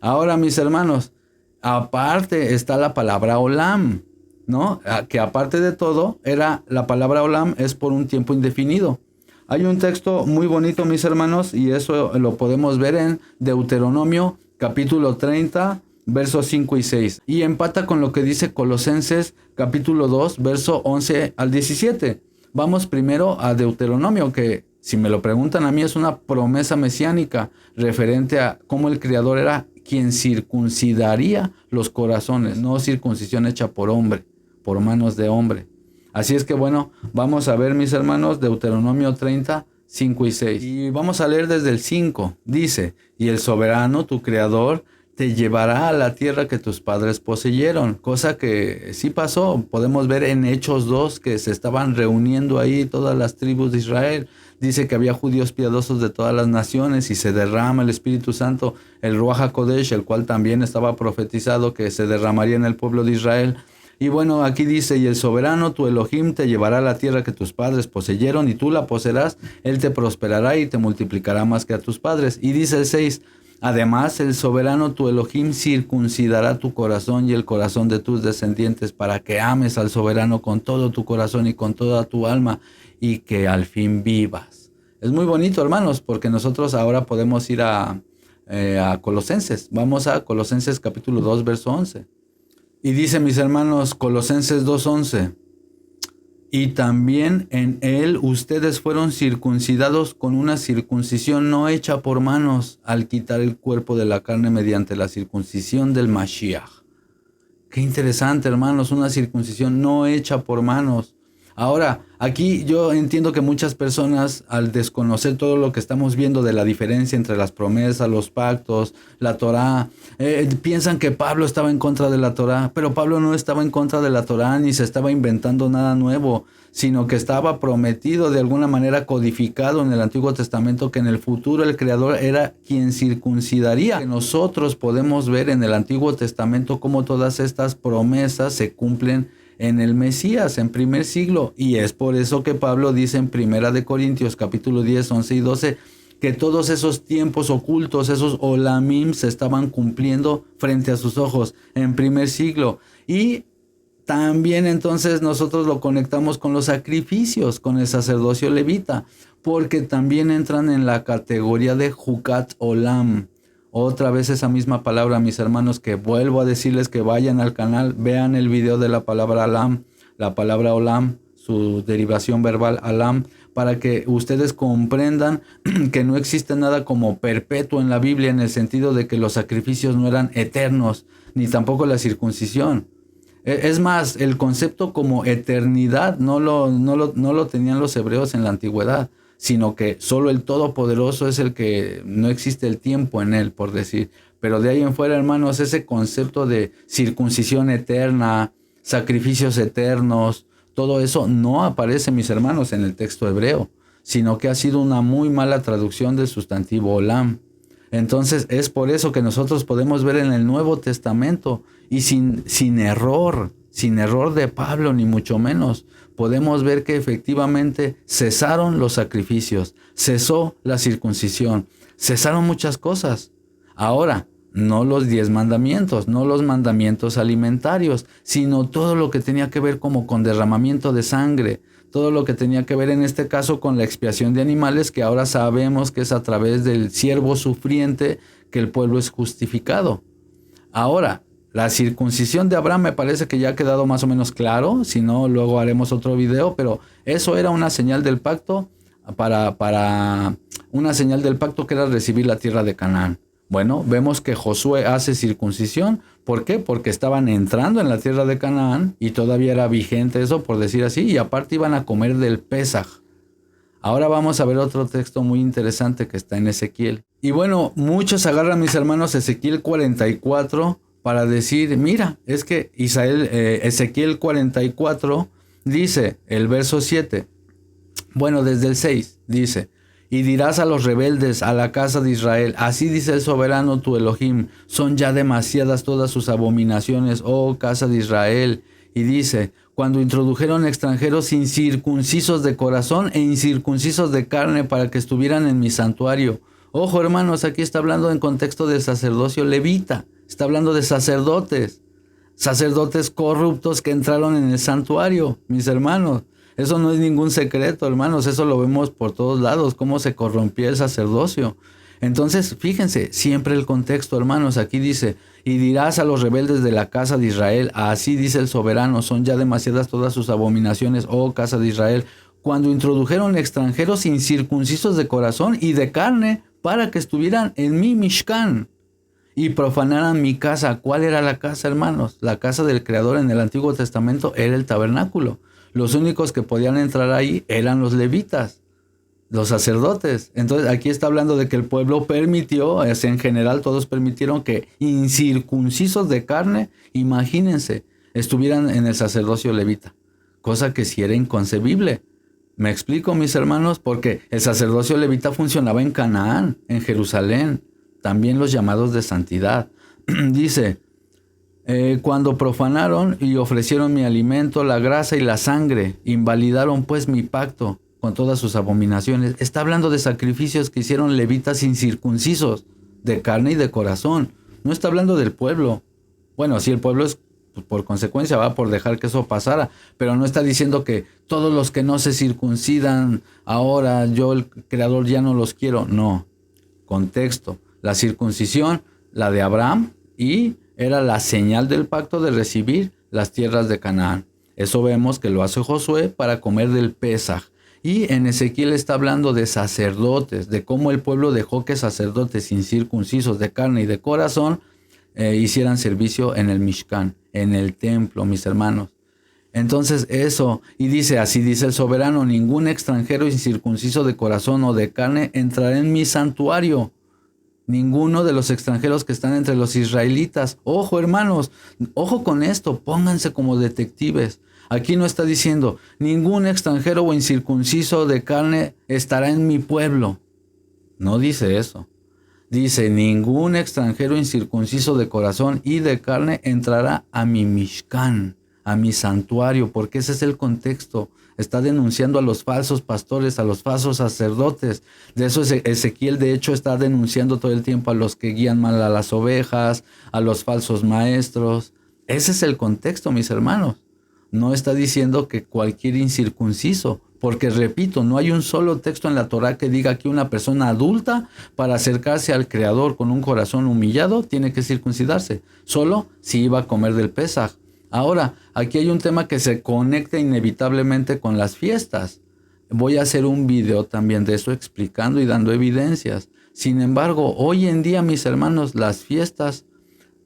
Ahora, mis hermanos, aparte está la palabra olam, ¿no? Que aparte de todo, la palabra olam es por un tiempo indefinido. Hay un texto muy bonito, mis hermanos, y eso lo podemos ver en Deuteronomio capítulo 30, versos 5 y 6. Y empata con lo que dice Colosenses capítulo 2, verso 11 al 17. Vamos primero a Deuteronomio, que si me lo preguntan a mí es una promesa mesiánica referente a cómo el Creador era quien circuncidaría los corazones, no circuncisión hecha por hombre, por manos de hombre. Así es que bueno, vamos a ver, mis hermanos, Deuteronomio 30, 5 y 6. Y vamos a leer desde el 5. Dice, y el soberano, tu creador, te llevará a la tierra que tus padres poseyeron. Cosa que sí pasó. Podemos ver en Hechos 2 que se estaban reuniendo ahí todas las tribus de Israel. Dice que había judíos piadosos de todas las naciones y se derrama el Espíritu Santo, el Ruach HaKodesh, el cual también estaba profetizado que se derramaría en el pueblo de Israel. Y bueno, aquí dice, y el soberano, tu Elohim, te llevará a la tierra que tus padres poseyeron y tú la poseerás. Él te prosperará y te multiplicará más que a tus padres. Y dice el 6, además el soberano, tu Elohim, circuncidará tu corazón y el corazón de tus descendientes para que ames al soberano con todo tu corazón y con toda tu alma y que al fin vivas. Es muy bonito, hermanos, porque nosotros ahora podemos ir a Colosenses. Vamos a Colosenses capítulo 2, verso 11. Y dice, mis hermanos, Colosenses 2:11, y también en él ustedes fueron circuncidados con una circuncisión no hecha por manos al quitar el cuerpo de la carne mediante la circuncisión del Mashiach. Qué interesante, hermanos, una circuncisión no hecha por manos. Ahora, aquí yo entiendo que muchas personas, al desconocer todo lo que estamos viendo de la diferencia entre las promesas, los pactos, la Torá, piensan que Pablo estaba en contra de la Torá, pero Pablo no estaba en contra de la Torá ni se estaba inventando nada nuevo, sino que estaba prometido, de alguna manera codificado en el Antiguo Testamento, que en el futuro el Creador era quien circuncidaría. Que nosotros podemos ver en el Antiguo Testamento cómo todas estas promesas se cumplen en el Mesías, en primer siglo. Y es por eso que Pablo dice en Primera de Corintios, capítulo 10, 11 y 12, que todos esos tiempos ocultos, esos olamim, se estaban cumpliendo frente a sus ojos en primer siglo. Y también entonces nosotros lo conectamos con los sacrificios, con el sacerdocio levita, porque también entran en la categoría de Jucat Olam. Otra vez esa misma palabra, mis hermanos, que vuelvo a decirles que vayan al canal, vean el video de la palabra Alam, la palabra Olam, su derivación verbal Alam, para que ustedes comprendan que no existe nada como perpetuo en la Biblia, en el sentido de que los sacrificios no eran eternos, ni tampoco la circuncisión. Es más, el concepto como eternidad no lo tenían los hebreos en la antigüedad, sino que solo el Todopoderoso es el que no existe el tiempo en él, por decir. Pero de ahí en fuera, hermanos, ese concepto de circuncisión eterna, sacrificios eternos, todo eso no aparece, mis hermanos, en el texto hebreo, sino que ha sido una muy mala traducción del sustantivo olam. Entonces es por eso que nosotros podemos ver en el Nuevo Testamento y sin error de Pablo ni mucho menos, podemos ver que efectivamente cesaron los sacrificios, cesó la circuncisión, cesaron muchas cosas. Ahora, no los 10 mandamientos, no los mandamientos alimentarios, sino todo lo que tenía que ver como con derramamiento de sangre, todo lo que tenía que ver en este caso con la expiación de animales, que ahora sabemos que es a través del siervo sufriente que el pueblo es justificado. Ahora, la circuncisión de Abraham me parece que ya ha quedado más o menos claro, si no luego haremos otro video, pero eso era una señal del pacto para una señal del pacto que era recibir la tierra de Canaán. Bueno, vemos que Josué hace circuncisión. ¿Por qué? Porque estaban entrando en la tierra de Canaán y todavía era vigente eso, por decir así, y aparte iban a comer del Pesaj. Ahora vamos a ver otro texto muy interesante que está en Ezequiel. Y bueno, muchos agarran, mis hermanos, Ezequiel 44 para decir, mira, es que Ezequiel 44 dice, el verso 7, bueno, desde el 6, dice, y dirás a los rebeldes, a la casa de Israel, así dice el soberano tu Elohim, son ya demasiadas todas sus abominaciones, oh casa de Israel. Y dice, cuando introdujeron extranjeros incircuncisos de corazón e incircuncisos de carne para que estuvieran en mi santuario. Ojo, hermanos, aquí está hablando en contexto del sacerdocio levita, está hablando de sacerdotes corruptos que entraron en el santuario, mis hermanos. Eso no es ningún secreto, hermanos, eso lo vemos por todos lados, cómo se corrompía el sacerdocio. Entonces, fíjense, siempre el contexto, hermanos, aquí dice, y dirás a los rebeldes de la casa de Israel, así dice el soberano, son ya demasiadas todas sus abominaciones, oh casa de Israel, cuando introdujeron extranjeros incircuncisos de corazón y de carne para que estuvieran en mi Mishkan y profanaran mi casa. ¿Cuál era la casa, hermanos? La casa del Creador en el Antiguo Testamento era el tabernáculo. Los únicos que podían entrar ahí eran los levitas, los sacerdotes. Entonces aquí está hablando de que el pueblo permitió, en general todos permitieron que incircuncisos de carne, imagínense, estuvieran en el sacerdocio levita. Cosa que sí era inconcebible. ¿Me explico, mis hermanos? Porque el sacerdocio levita funcionaba en Canaán, en Jerusalén, también los llamados de santidad. Dice, cuando profanaron y ofrecieron mi alimento, la grasa y la sangre, invalidaron pues mi pacto con todas sus abominaciones. Está hablando de sacrificios que hicieron levitas incircuncisos, de carne y de corazón. No está hablando del pueblo. Bueno, sí, el pueblo es, pues, por consecuencia, va por dejar que eso pasara, pero no está diciendo que todos los que no se circuncidan, ahora yo, el Creador, ya no los quiero. No. Contexto. La circuncisión, la de Abraham, y era la señal del pacto de recibir las tierras de Canaán. Eso vemos que lo hace Josué para comer del Pesaj. Y en Ezequiel está hablando de sacerdotes, de cómo el pueblo dejó que sacerdotes incircuncisos de carne y de corazón hicieran servicio en el Mishkan, en el templo, mis hermanos. Entonces eso, y dice, así dice el soberano, ningún extranjero incircunciso de corazón o de carne entrará en mi santuario. Ninguno de los extranjeros que están entre los israelitas. Ojo, hermanos, ojo con esto, pónganse como detectives. Aquí no está diciendo, ningún extranjero o incircunciso de carne estará en mi pueblo. No dice eso. Dice, ningún extranjero incircunciso de corazón y de carne entrará a mi Mishkan, a mi santuario, porque ese es el contexto. Está denunciando a los falsos pastores, a los falsos sacerdotes. De eso Ezequiel, de hecho, está denunciando todo el tiempo a los que guían mal a las ovejas, a los falsos maestros. Ese es el contexto, mis hermanos. No está diciendo que cualquier incircunciso, porque repito, no hay un solo texto en la Torá que diga que una persona adulta, para acercarse al Creador con un corazón humillado, tiene que circuncidarse. Solo si iba a comer del Pesaj. Ahora, aquí hay un tema que se conecta inevitablemente con las fiestas. Voy a hacer un video también de eso explicando y dando evidencias. Sin embargo, hoy en día, mis hermanos, las fiestas,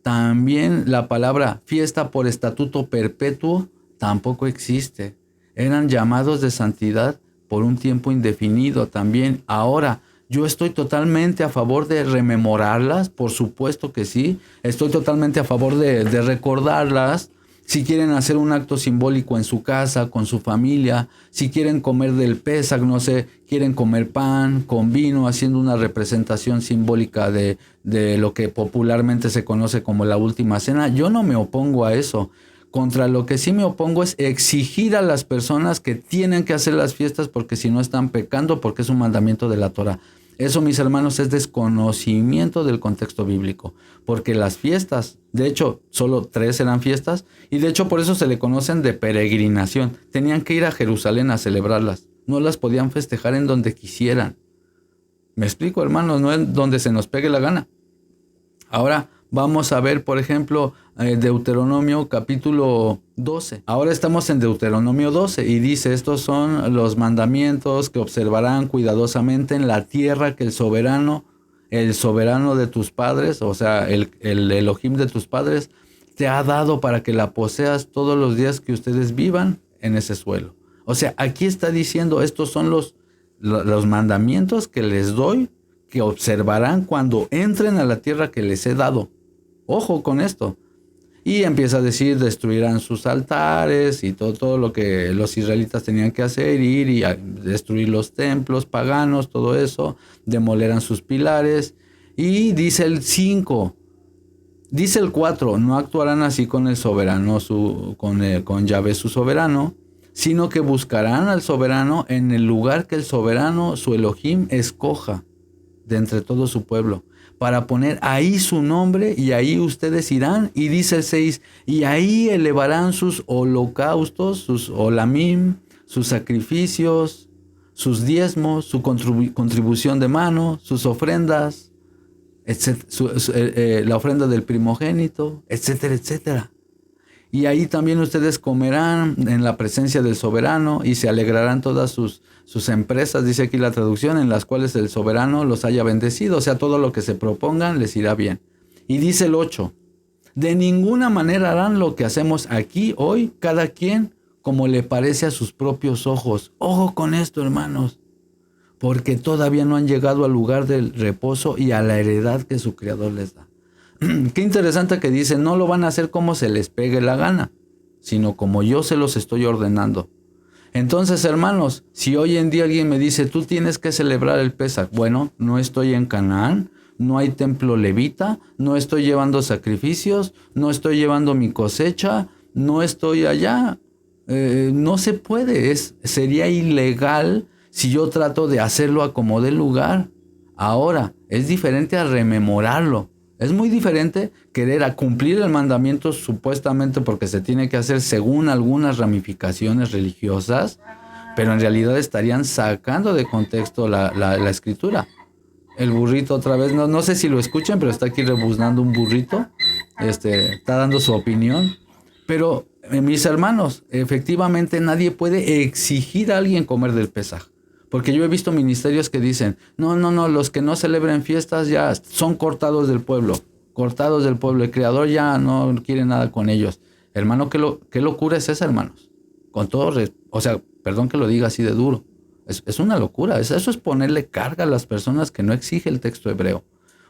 también la palabra fiesta por estatuto perpetuo tampoco existe. Eran llamados de santidad por un tiempo indefinido también. Ahora, yo estoy totalmente a favor de rememorarlas, por supuesto que sí. Estoy totalmente a favor de recordarlas. Si quieren hacer un acto simbólico en su casa, con su familia, si quieren comer del Pesaj, no sé, quieren comer pan con vino, haciendo una representación simbólica de lo que popularmente se conoce como la última cena, yo no me opongo a eso. Contra lo que sí me opongo es exigir a las personas que tienen que hacer las fiestas porque si no están pecando, porque es un mandamiento de la Torah. Eso, mis hermanos, es desconocimiento del contexto bíblico, porque las fiestas, de hecho, solo 3 eran fiestas, y de hecho por eso se le conocen de peregrinación. Tenían que ir a Jerusalén a celebrarlas, no las podían festejar en donde quisieran. Me explico, hermanos, no en donde se nos pegue la gana. Ahora vamos a ver, por ejemplo, Deuteronomio capítulo 12. Ahora estamos en Deuteronomio 12 y dice, estos son los mandamientos que observarán cuidadosamente en la tierra que el soberano de tus padres, o sea, el Elohim de tus padres, te ha dado para que la poseas todos los días que ustedes vivan en ese suelo. O sea, aquí está diciendo, estos son los mandamientos que les doy, que observarán cuando entren a la tierra que les he dado. Ojo con esto. Y empieza a decir, destruirán sus altares y todo lo que los israelitas tenían que hacer, ir y destruir los templos paganos, todo eso, demolerán sus pilares. Y dice el 5, dice el 4, no actuarán así con el soberano, con Yahvé su soberano, sino que buscarán al soberano en el lugar que el soberano, su Elohim, escoja de entre todo su pueblo, para poner ahí su nombre, y ahí ustedes irán. Y dice el 6, y ahí elevarán sus holocaustos, sus olamim, sus sacrificios, sus diezmos, su contribución de mano, sus ofrendas, la ofrenda del primogénito, etcétera, etcétera. Y ahí también ustedes comerán en la presencia del soberano y se alegrarán todas sus empresas, dice aquí la traducción, en las cuales el soberano los haya bendecido. O sea, todo lo que se propongan les irá bien. Y dice el 8, de ninguna manera harán lo que hacemos aquí hoy, cada quien como le parece a sus propios ojos. Ojo con esto, hermanos, porque todavía no han llegado al lugar del reposo y a la heredad que su Creador les da. Qué interesante que dice, no lo van a hacer como se les pegue la gana, sino como yo se los estoy ordenando. Entonces, hermanos, si hoy en día alguien me dice, tú tienes que celebrar el Pesaj, bueno, no estoy en Canaán, no hay templo levita, no estoy llevando sacrificios, no estoy llevando mi cosecha, no estoy allá, no se puede, sería ilegal si yo trato de hacerlo a como dé lugar. Ahora, es diferente a rememorarlo. Es muy diferente querer cumplir el mandamiento supuestamente porque se tiene que hacer según algunas ramificaciones religiosas, pero en realidad estarían sacando de contexto la escritura. El burrito otra vez, no sé si lo escuchan, pero está aquí rebuznando un burrito, está dando su opinión. Pero mis hermanos, efectivamente nadie puede exigir a alguien comer del Pesaj. Porque yo he visto ministerios que dicen, no, los que no celebren fiestas ya son cortados del pueblo, el Creador ya no quiere nada con ellos. Hermano, ¿qué locura es esa, hermanos? Con todo, perdón que lo diga así de duro, es una locura, eso es ponerle carga a las personas que no exige el texto hebreo.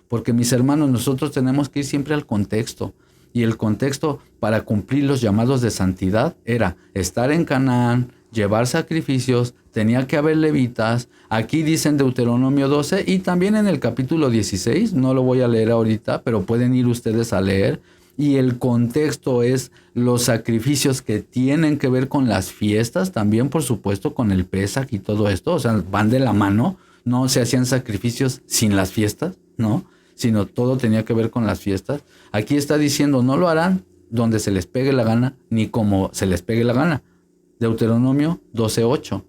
Porque mis hermanos, nosotros tenemos que ir siempre al contexto. Y el contexto para cumplir los llamados de santidad era estar en Canaán, llevar sacrificios, tenía que haber levitas. Aquí dice en Deuteronomio 12 y también en el capítulo 16, no lo voy a leer ahorita, pero pueden ir ustedes a leer. Y el contexto es los sacrificios que tienen que ver con las fiestas, también por supuesto con el Pesaj y todo esto, o sea, van de la mano, no se hacían sacrificios sin las fiestas, ¿no? Sino todo tenía que ver con las fiestas. Aquí está diciendo, no lo harán donde se les pegue la gana, ni como se les pegue la gana. Deuteronomio 12:8.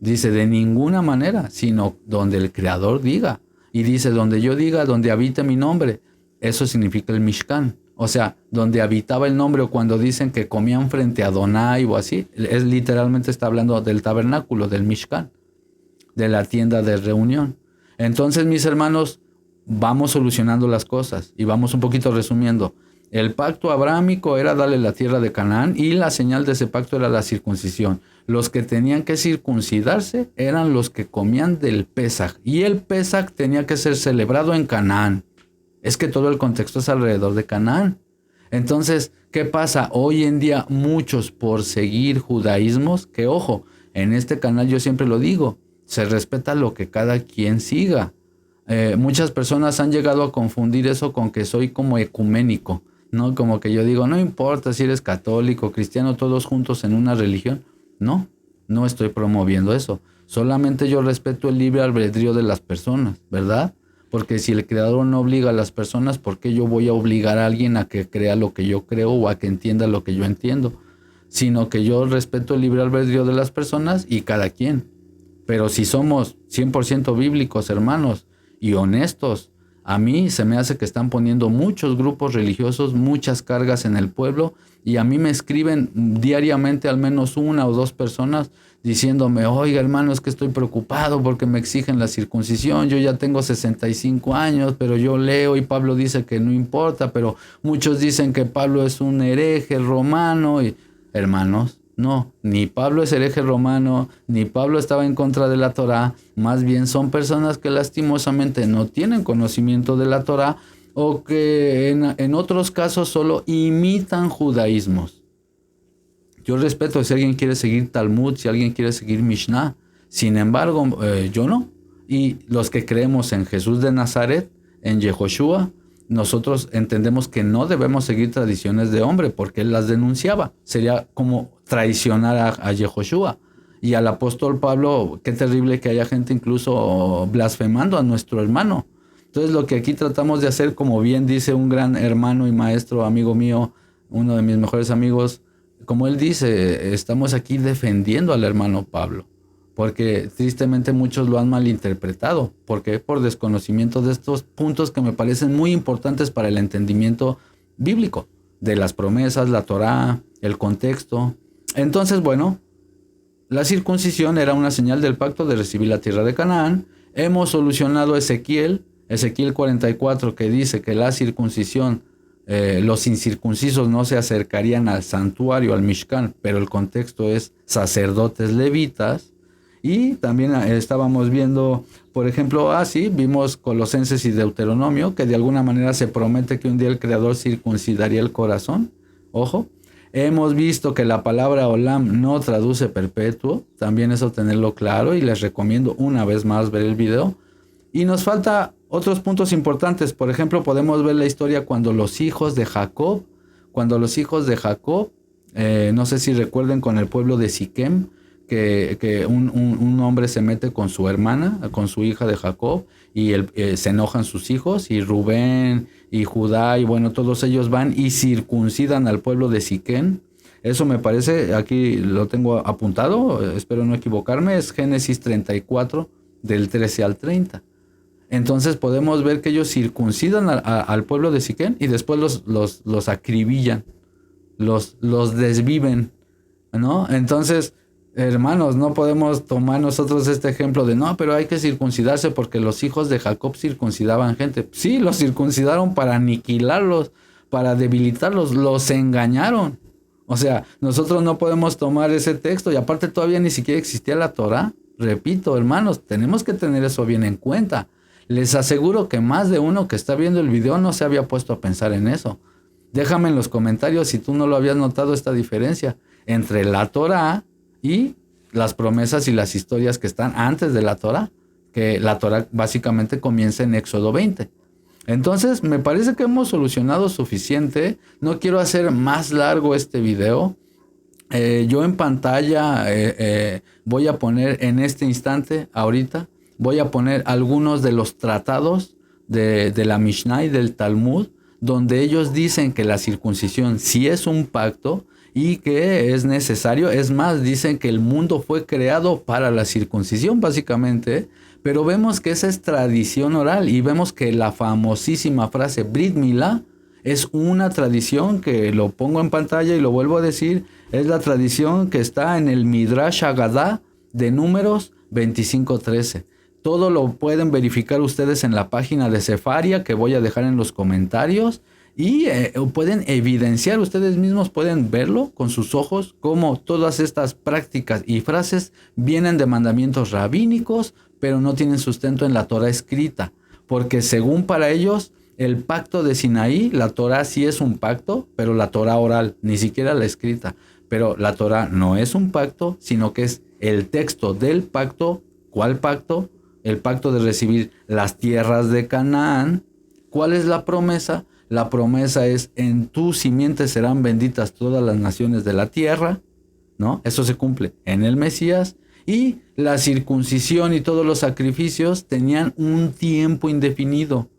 Dice, de ninguna manera, sino donde el Creador diga. Y dice, donde yo diga, donde habite mi nombre. Eso significa el Mishkan. O sea, donde habitaba el nombre, o cuando dicen que comían frente a Adonai o así, literalmente está hablando del tabernáculo, del Mishkan, de la tienda de reunión. Entonces, mis hermanos, vamos solucionando las cosas y vamos un poquito resumiendo. El pacto abrámico era darle la tierra de Canaán y la señal de ese pacto era la circuncisión. Los que tenían que circuncidarse eran los que comían del Pesaj y el Pesaj tenía que ser celebrado en Canaán. Es que todo el contexto es alrededor de Canaán. Entonces, ¿qué pasa? Hoy en día muchos por seguir judaísmos, que ojo, en este canal yo siempre lo digo, se respeta lo que cada quien siga. Muchas personas han llegado a confundir eso con que soy como ecuménico, ¿no? Como que yo digo, no importa si eres católico, cristiano, todos juntos en una religión. No, no estoy promoviendo eso. Solamente yo respeto el libre albedrío de las personas, ¿verdad? Porque si el creador no obliga a las personas, ¿por qué yo voy a obligar a alguien a que crea lo que yo creo o a que entienda lo que yo entiendo? Sino que yo respeto el libre albedrío de las personas y cada quien. Pero si somos 100% bíblicos, hermanos, y honestos, a mí se me hace que están poniendo muchos grupos religiosos, muchas cargas en el pueblo, y a mí me escriben diariamente al menos 1 o 2 personas diciéndome, oiga hermano, es que estoy preocupado porque me exigen la circuncisión, yo ya tengo 65 años, pero yo leo y Pablo dice que no importa, pero muchos dicen que Pablo es un hereje romano, y hermanos, no, ni Pablo es hereje romano, ni Pablo estaba en contra de la Torá, más bien son personas que lastimosamente no tienen conocimiento de la Torá o que en otros casos solo imitan judaísmos. Yo respeto si alguien quiere seguir Talmud, si alguien quiere seguir Mishnah, sin embargo, yo no. Y los que creemos en Jesús de Nazaret, en Yehoshua, nosotros entendemos que no debemos seguir tradiciones de hombre porque él las denunciaba. Sería como traicionar a Yehoshua. Y al apóstol Pablo, qué terrible que haya gente incluso blasfemando a nuestro hermano. Entonces lo que aquí tratamos de hacer, como bien dice un gran hermano y maestro, amigo mío, uno de mis mejores amigos, como él dice, estamos aquí defendiendo al hermano Pablo. Porque tristemente muchos lo han malinterpretado. ¿Por qué? Por desconocimiento de estos puntos que me parecen muy importantes para el entendimiento bíblico. De las promesas, la Torá, el contexto. Entonces, bueno, la circuncisión era una señal del pacto de recibir la tierra de Canaán. Hemos solucionado Ezequiel 44, que dice que la circuncisión, los incircuncisos no se acercarían al santuario, al Mishkan, pero el contexto es sacerdotes levitas. Y también estábamos viendo, por ejemplo, vimos Colosenses y Deuteronomio, que de alguna manera se promete que un día el Creador circuncidaría el corazón. Ojo. Hemos visto que la palabra olam no traduce perpetuo, también eso tenerlo claro, y les recomiendo una vez más ver el video. Y nos falta otros puntos importantes. Por ejemplo, podemos ver la historia cuando los hijos de Jacob, no sé si recuerden con el pueblo de Siquem, que un hombre se mete con su hermana, con su hija de Jacob, y se enojan sus hijos, y Rubén y Judá, y bueno, todos ellos van y circuncidan al pueblo de Siquem. Eso me parece, aquí lo tengo apuntado, espero no equivocarme, es Génesis 34, del 13 al 30. Entonces podemos ver que ellos circuncidan al pueblo de Siquem y después los acribillan, los desviven, ¿no? Entonces, hermanos, no podemos tomar nosotros este ejemplo de no, pero hay que circuncidarse porque los hijos de Jacob circuncidaban gente. Sí, los circuncidaron para aniquilarlos, para debilitarlos, los engañaron. O sea, nosotros no podemos tomar ese texto y aparte todavía ni siquiera existía la Torá. Repito, hermanos, tenemos que tener eso bien en cuenta. Les aseguro que más de uno que está viendo el video no se había puesto a pensar en eso. Déjame en los comentarios si tú no lo habías notado esta diferencia entre la Torá y las promesas y las historias que están antes de la Torá, que la Torá básicamente comienza en Éxodo 20. Entonces, me parece que hemos solucionado suficiente. No quiero hacer más largo este video. Yo en pantalla voy a poner en este instante, ahorita, voy a poner algunos de los tratados de la Mishnah y del Talmud, donde ellos dicen que la circuncisión sí es un pacto y que es necesario. Es más, dicen que el mundo fue creado para la circuncisión, básicamente, pero vemos que esa es tradición oral y vemos que la famosísima frase Brit Milá es una tradición que lo pongo en pantalla y lo vuelvo a decir, es la tradición que está en el Midrash Agadá de Números 25:13. Todo lo pueden verificar ustedes en la página de Sefaria que voy a dejar en los comentarios. Y pueden evidenciar, ustedes mismos pueden verlo con sus ojos, cómo todas estas prácticas y frases vienen de mandamientos rabínicos, pero no tienen sustento en la Torah escrita. Porque según para ellos, el pacto de Sinaí, la Torah sí es un pacto, pero la Torah oral, ni siquiera la escrita. Pero la Torah no es un pacto, sino que es el texto del pacto. ¿Cuál pacto? El pacto de recibir las tierras de Canaán. ¿Cuál es la promesa? La promesa es: en tu simiente serán benditas todas las naciones de la tierra, ¿no? Eso se cumple en el Mesías. Y la circuncisión y todos los sacrificios tenían un tiempo indefinido.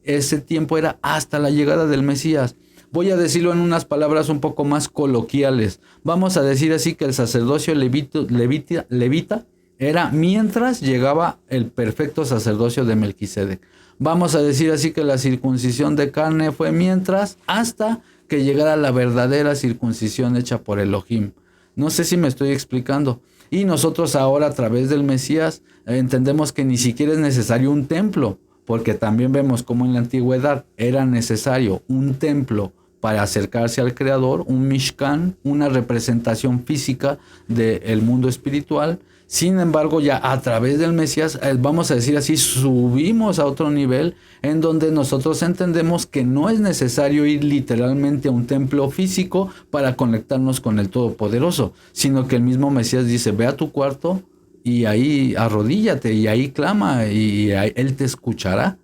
Ese tiempo era hasta la llegada del Mesías. Voy a decirlo en unas palabras un poco más coloquiales. Vamos a decir así que el sacerdocio levita era mientras llegaba el perfecto sacerdocio de Melquisedec. Vamos a decir así que la circuncisión de carne fue mientras, hasta que llegara la verdadera circuncisión hecha por Elohim. No sé si me estoy explicando. Y nosotros ahora, a través del Mesías, entendemos que ni siquiera es necesario un templo, porque también vemos cómo en la antigüedad era necesario un templo para acercarse al Creador, un Mishkan, una representación física del mundo espiritual. Sin embargo, ya a través del Mesías, vamos a decir así, subimos a otro nivel en donde nosotros entendemos que no es necesario ir literalmente a un templo físico para conectarnos con el Todopoderoso, sino que el mismo Mesías dice: ve a tu cuarto y ahí arrodíllate y ahí clama y Él te escuchará.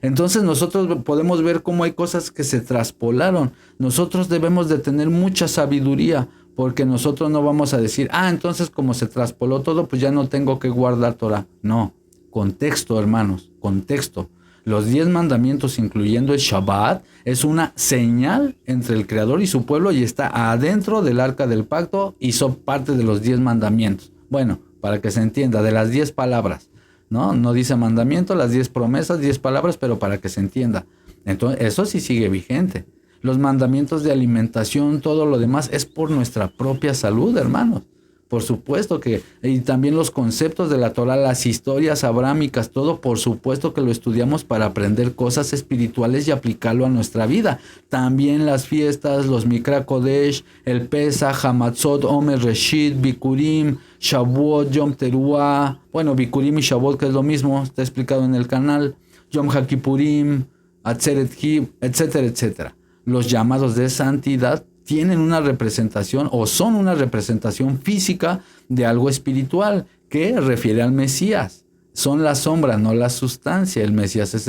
Entonces nosotros podemos ver cómo hay cosas que se traspolaron. Nosotros debemos de tener mucha sabiduría, porque nosotros no vamos a decir: entonces como se traspoló todo, pues ya no tengo que guardar Torah. No, contexto, hermanos, contexto. Los 10 mandamientos, incluyendo el Shabbat, es una señal entre el Creador y su pueblo y está adentro del arca del pacto y son parte de los 10 mandamientos. Bueno, para que se entienda, de las 10 palabras. No dice mandamiento, las 10 promesas, 10 palabras, pero para que se entienda. Entonces, eso sí sigue vigente. Los mandamientos de alimentación, todo lo demás es por nuestra propia salud, hermanos. Por supuesto que, y también los conceptos de la Torah, las historias abrámicas, todo por supuesto que lo estudiamos para aprender cosas espirituales y aplicarlo a nuestra vida. También las fiestas, los Mikra Kodesh, el Pesach, Hamatzot, Omer Reshit, Bikurim, Shavuot, Yom Teruah, bueno, Bikurim y Shavuot, que es lo mismo, está explicado en el canal, Yom HaKippurim, Atzeret Hib, etcétera, etcétera. Los llamados de santidad tienen una representación o son una representación física de algo espiritual que refiere al Mesías. Son la sombra, no la sustancia. El Mesías es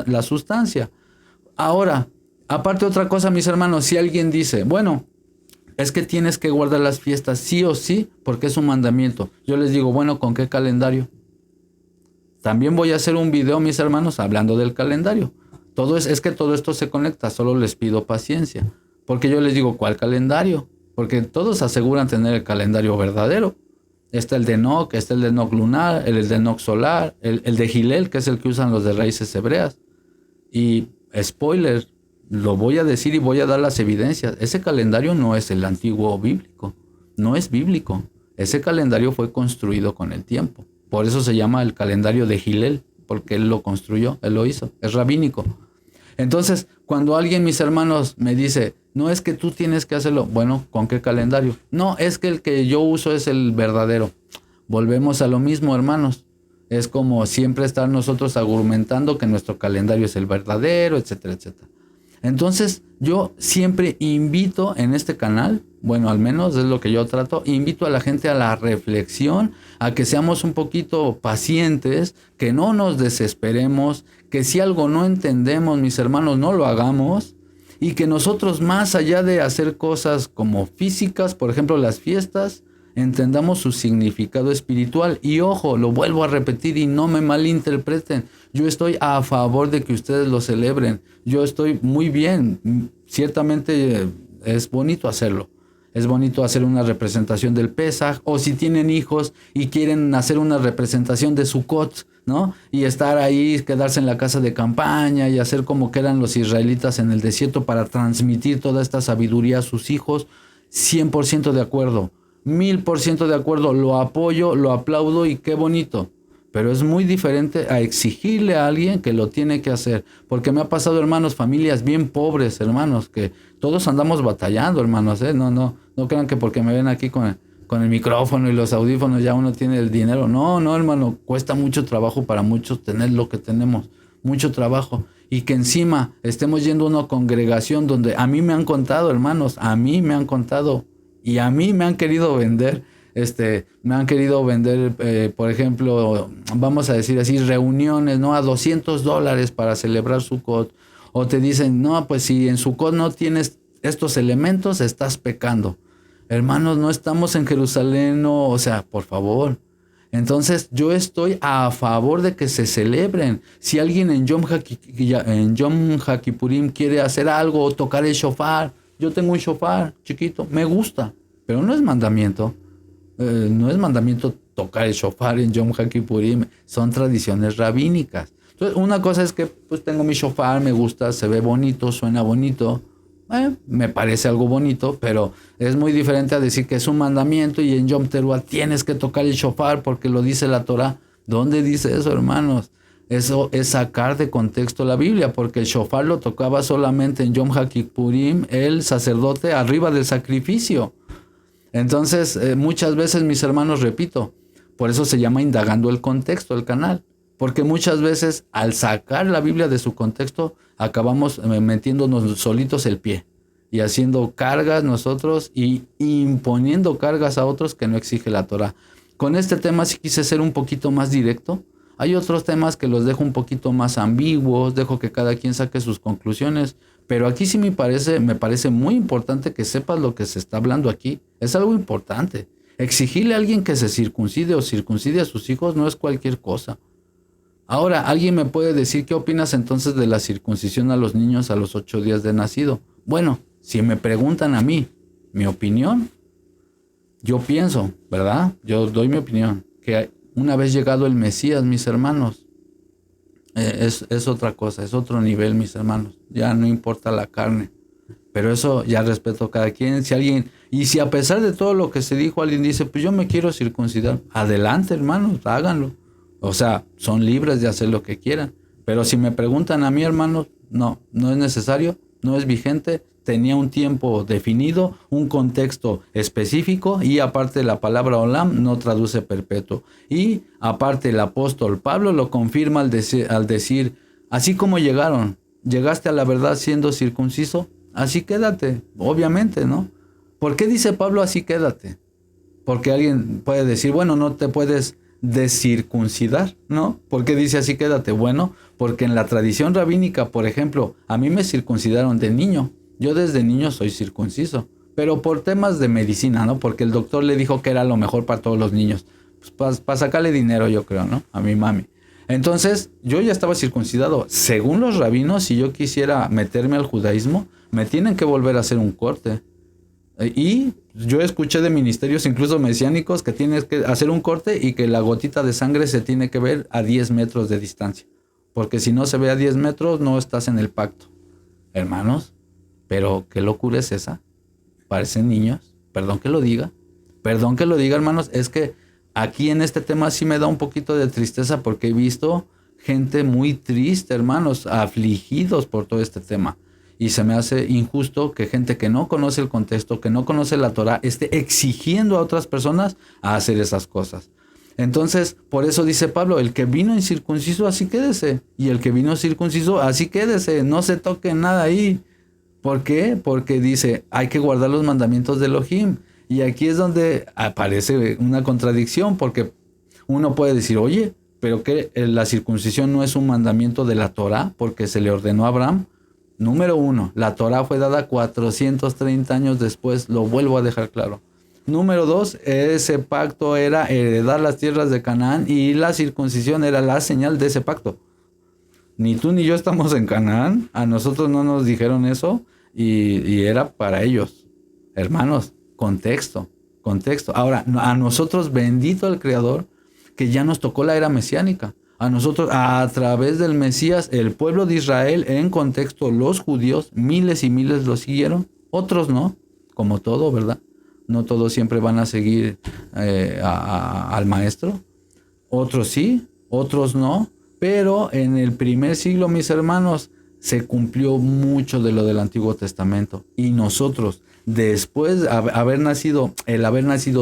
la sustancia. Ahora, aparte otra cosa, mis hermanos, si alguien dice: bueno, es que tienes que guardar las fiestas sí o sí porque es un mandamiento. Yo les digo: bueno, ¿con qué calendario? También voy a hacer un video, mis hermanos, hablando del calendario. Es que todo esto se conecta, solo les pido paciencia. Porque yo les digo: ¿cuál calendario? Porque todos aseguran tener el calendario verdadero. Está el de Enoc, está el de Enoc lunar, el de Enoc solar, el de Gilel, que es el que usan los de raíces hebreas. Y spoiler, lo voy a decir y voy a dar las evidencias. Ese calendario no es el antiguo bíblico, no es bíblico. Ese calendario fue construido con el tiempo. Por eso se llama el calendario de Gilel, porque él lo construyó, él lo hizo, es rabínico. Entonces, cuando alguien, mis hermanos, me dice: no es que tú tienes que hacerlo, bueno, ¿con qué calendario? No, es que el que yo uso es el verdadero. Volvemos a lo mismo, hermanos. Es como siempre estar nosotros argumentando que nuestro calendario es el verdadero, etcétera, etcétera. Entonces, yo siempre invito en este canal, bueno, al menos es lo que yo trato, invito a la gente a la reflexión, a que seamos un poquito pacientes, que no nos desesperemos, que si algo no entendemos, mis hermanos, no lo hagamos, y que nosotros, más allá de hacer cosas como físicas, por ejemplo las fiestas, entendamos su significado espiritual. Y ojo, lo vuelvo a repetir y no me malinterpreten, yo estoy a favor de que ustedes lo celebren, yo estoy muy bien, ciertamente es bonito hacerlo. Es bonito hacer una representación del Pesaj, o si tienen hijos y quieren hacer una representación de Sukkot, ¿no? Y estar ahí, quedarse en la casa de campaña y hacer como que eran los israelitas en el desierto para transmitir toda esta sabiduría a sus hijos. 100% de acuerdo, 1000% de acuerdo, lo apoyo, lo aplaudo y qué bonito. pero es muy diferente a exigirle a alguien que lo tiene que hacer. Porque me ha pasado, hermanos, familias bien pobres, hermanos, que todos andamos batallando, hermanos, ¿eh? No crean que porque me ven aquí con el micrófono y los audífonos ya uno tiene el dinero. No, hermano, cuesta mucho trabajo para muchos tener lo que tenemos, mucho trabajo. Y que encima estemos yendo a una congregación donde a mí me han contado, hermanos, a mí me han contado y a mí me han querido vender. Me han querido vender, por ejemplo, vamos a decir así, reuniones, ¿no? A $200 para celebrar Sukkot. O te dicen, no, pues si en Sukkot no tienes estos elementos, estás pecando. Hermanos, no estamos en Jerusalén, no, o sea, por favor. Entonces, yo estoy a favor de que se celebren. Si alguien en Yom HaKippurim quiere hacer algo o tocar el shofar, yo tengo un shofar chiquito, me gusta, pero no es mandamiento. No es mandamiento tocar el shofar en Yom HaKippurim, son tradiciones rabínicas. Entonces, una cosa es que pues tengo mi shofar, me gusta, se ve bonito, suena bonito, me parece algo bonito, pero es muy diferente a decir que es un mandamiento y en Yom Teruah tienes que tocar el shofar porque lo dice la Torah. ¿Dónde dice eso, hermanos? Eso es sacar de contexto la Biblia, porque el shofar lo tocaba solamente en Yom HaKippurim el sacerdote arriba del sacrificio. Entonces, muchas veces, mis hermanos, repito, por eso se llama Indagando el Contexto, el canal. Porque muchas veces, al sacar la Biblia de su contexto, acabamos metiéndonos solitos el pie y haciendo cargas nosotros y imponiendo cargas a otros que no exige la Torah. Con este tema sí quise ser un poquito más directo. Hay otros temas que los dejo un poquito más ambiguos, dejo que cada quien saque sus conclusiones. Pero aquí sí me parece muy importante que sepas lo que se está hablando aquí. Es algo importante. Exigirle a alguien que se circuncide o circuncide a sus hijos no es cualquier cosa. Ahora, alguien me puede decir, ¿qué opinas entonces de la circuncisión a los niños a los 8 días de nacido? Bueno, si me preguntan a mí, mi opinión, yo pienso, ¿verdad? Yo doy mi opinión, que una vez llegado el Mesías, mis hermanos, es otra cosa, es otro nivel, mis hermanos. Ya no importa la carne. Pero eso ya respeto a cada quien. Si a pesar de todo lo que se dijo, alguien dice, pues yo me quiero circuncidar, adelante, hermanos, háganlo. O sea, son libres de hacer lo que quieran. Pero si me preguntan a mí, hermanos, no es necesario, no es vigente. Tenía un tiempo definido, un contexto específico y aparte la palabra olam no traduce perpetuo. Y aparte el apóstol Pablo lo confirma al decir, así como llegaste a la verdad siendo circunciso, así quédate, obviamente, ¿no? ¿Por qué dice Pablo así quédate? Porque alguien puede decir, bueno, no te puedes descircuncidar, ¿no? ¿Por qué dice así quédate? Bueno, porque en la tradición rabínica, por ejemplo, a mí me circuncidaron de niño. Yo desde niño soy circunciso, pero por temas de medicina, ¿no? Porque el doctor le dijo que era lo mejor para todos los niños. Pues para sacarle dinero, yo creo, ¿no? A mi mami. Entonces, yo ya estaba circuncidado. Según los rabinos, si yo quisiera meterme al judaísmo, me tienen que volver a hacer un corte. Y yo escuché de ministerios incluso mesiánicos que tienes que hacer un corte y que la gotita de sangre se tiene que ver a 10 metros de distancia. Porque si no se ve a 10 metros, no estás en el pacto. Hermanos, pero qué locura es esa. Parecen niños. Perdón que lo diga, hermanos. Es que aquí en este tema sí me da un poquito de tristeza porque he visto gente muy triste, hermanos, afligidos por todo este tema. Y se me hace injusto que gente que no conoce el contexto, que no conoce la Torah, esté exigiendo a otras personas a hacer esas cosas. Entonces, por eso dice Pablo, el que vino incircunciso, así quédese. Y el que vino circunciso, así quédese. No se toque nada ahí. ¿Por qué? Porque dice, hay que guardar los mandamientos de Elohim. Y aquí es donde aparece una contradicción, porque uno puede decir, oye, pero que la circuncisión no es un mandamiento de la Torah, porque se le ordenó a Abraham. Número 1, la Torah fue dada 430 años después, lo vuelvo a dejar claro. Número 2, ese pacto era heredar las tierras de Canaán y la circuncisión era la señal de ese pacto. Ni tú ni yo estamos en Canaán, a nosotros no nos dijeron eso y era para ellos. Hermanos, contexto. Ahora, a nosotros, bendito el Creador, que ya nos tocó la era mesiánica. A nosotros, a través del Mesías, el pueblo de Israel, en contexto, los judíos, miles y miles lo siguieron, otros no, como todo, ¿verdad? No todos siempre van a seguir al maestro, otros sí, otros no, pero en el primer siglo, mis hermanos, se cumplió mucho de lo del Antiguo Testamento. Y nosotros, después de haber nacido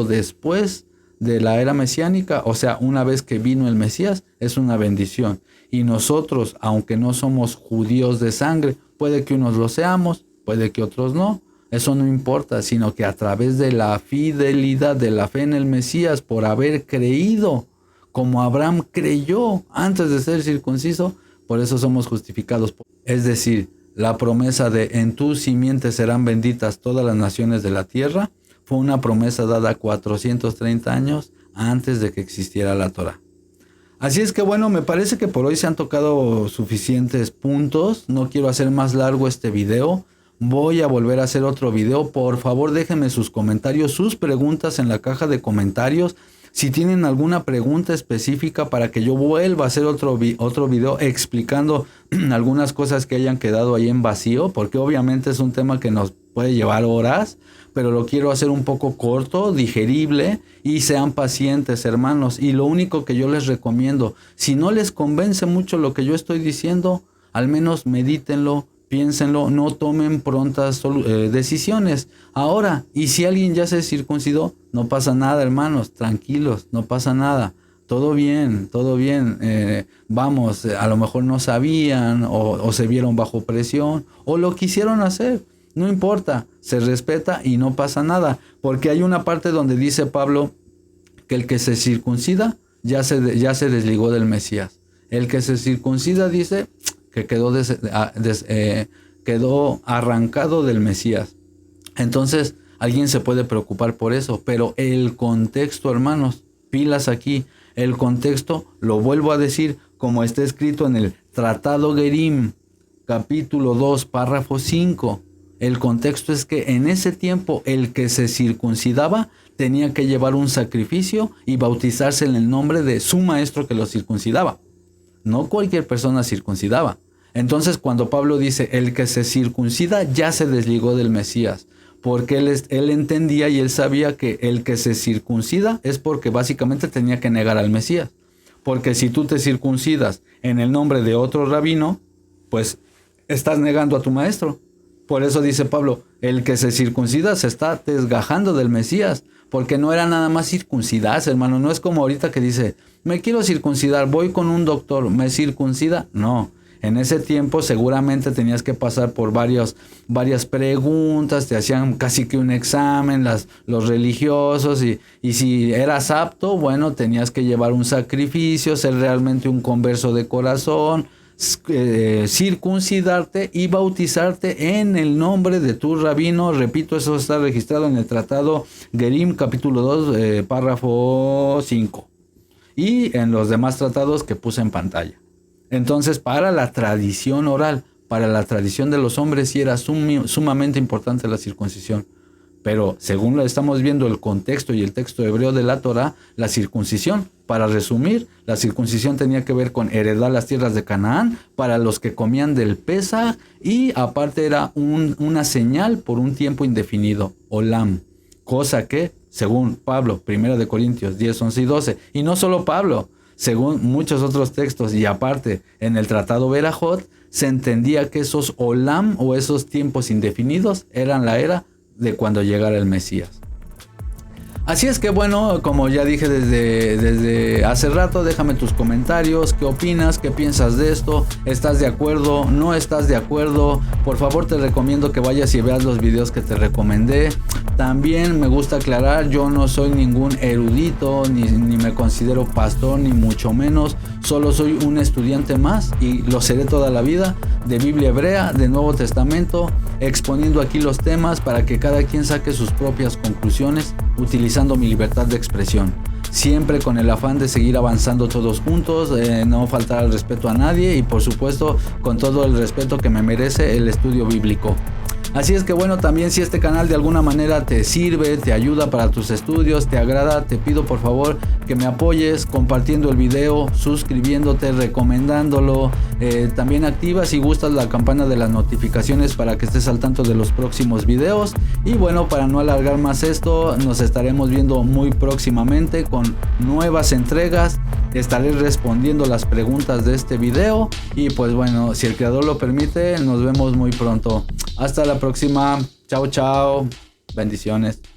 después de la era mesiánica, o sea, una vez que vino el Mesías, es una bendición. Y nosotros, aunque no somos judíos de sangre, puede que unos lo seamos, puede que otros no, eso no importa, sino que a través de la fidelidad, de la fe en el Mesías, por haber creído, como Abraham creyó antes de ser circunciso, por eso somos justificados. Es decir, la promesa de en tu simiente serán benditas todas las naciones de la tierra, fue una promesa dada 430 años antes de que existiera la Torá. Así es que bueno, me parece que por hoy se han tocado suficientes puntos. No quiero hacer más largo este video. Voy a volver a hacer otro video. Por favor, déjenme sus comentarios, sus preguntas en la caja de comentarios. Si tienen alguna pregunta específica para que yo vuelva a hacer otro video explicando algunas cosas que hayan quedado ahí en vacío, porque obviamente es un tema que nos puede llevar horas, pero lo quiero hacer un poco corto, digerible, y sean pacientes, hermanos. Y lo único que yo les recomiendo, si no les convence mucho lo que yo estoy diciendo, al menos medítenlo, piénsenlo, no tomen prontas decisiones. Ahora, y si alguien ya se circuncidó, no pasa nada, hermanos, tranquilos, no pasa nada. Todo bien, todo bien. Vamos, a lo mejor no sabían o se vieron bajo presión o lo quisieron hacer. No importa, se respeta y no pasa nada. Porque hay una parte donde dice Pablo que el que se circuncida ya se desligó del Mesías. El que se circuncida dice que quedó arrancado del Mesías. Entonces, alguien se puede preocupar por eso. Pero el contexto, hermanos, pilas aquí. El contexto, lo vuelvo a decir, como está escrito en el Tratado Gerim, capítulo 2, párrafo 5. El contexto es que en ese tiempo el que se circuncidaba tenía que llevar un sacrificio y bautizarse en el nombre de su maestro que lo circuncidaba. No cualquier persona circuncidaba. Entonces cuando Pablo dice el que se circuncida ya se desligó del Mesías, porque él entendía y él sabía que el que se circuncida es porque básicamente tenía que negar al Mesías. Porque si tú te circuncidas en el nombre de otro rabino, pues estás negando a tu maestro. Por eso dice Pablo, el que se circuncida se está desgajando del Mesías, porque no era nada más circuncidarse, hermano. No es como ahorita que dice, me quiero circuncidar, voy con un doctor, ¿me circuncida? No, en ese tiempo seguramente tenías que pasar por varias preguntas, te hacían casi que un examen los religiosos y si eras apto, bueno, tenías que llevar un sacrificio, ser realmente un converso de corazón, circuncidarte y bautizarte en el nombre de tu rabino. Repito, eso está registrado en el Tratado Gerim, capítulo 2, párrafo 5. Y en los demás tratados que puse en pantalla. Entonces, para la tradición oral, para la tradición de los hombres, sí era sumamente importante la circuncisión. Pero según lo estamos viendo el contexto y el texto hebreo de la Torá, la circuncisión, para resumir, la circuncisión tenía que ver con heredar las tierras de Canaán para los que comían del Pesaj y aparte era una señal por un tiempo indefinido, olam, cosa que, según Pablo, 1 Corintios 10, 11 y 12, y no solo Pablo, según muchos otros textos y aparte en el Tratado Berajot, se entendía que esos olam o esos tiempos indefinidos eran la era de cuando llegara el Mesías. Así es que bueno, como ya dije desde hace rato, déjame tus comentarios, qué opinas, qué piensas de esto, ¿estás de acuerdo? ¿No estás de acuerdo? Por favor te recomiendo que vayas y veas los videos que te recomendé. También me gusta aclarar, yo no soy ningún erudito, ni me considero pastor, ni mucho menos, solo soy un estudiante más y lo seré toda la vida de Biblia hebrea, de Nuevo Testamento, exponiendo aquí los temas para que cada quien saque sus propias conclusiones utilizando mi libertad de expresión. Siempre con el afán de seguir avanzando todos juntos, no faltar al respeto a nadie y por supuesto con todo el respeto que me merece el estudio bíblico. Así es que bueno, también si este canal de alguna manera te sirve, te ayuda para tus estudios, te agrada, te pido por favor que me apoyes compartiendo el video, suscribiéndote, recomendándolo. También activa si gustas la campana de las notificaciones para que estés al tanto de los próximos videos. Y bueno, para no alargar más esto, nos estaremos viendo muy próximamente con nuevas entregas. Estaré respondiendo las preguntas de este video y pues bueno, si el creador lo permite, nos vemos muy pronto. Hasta la próxima. Chao, chao. Bendiciones.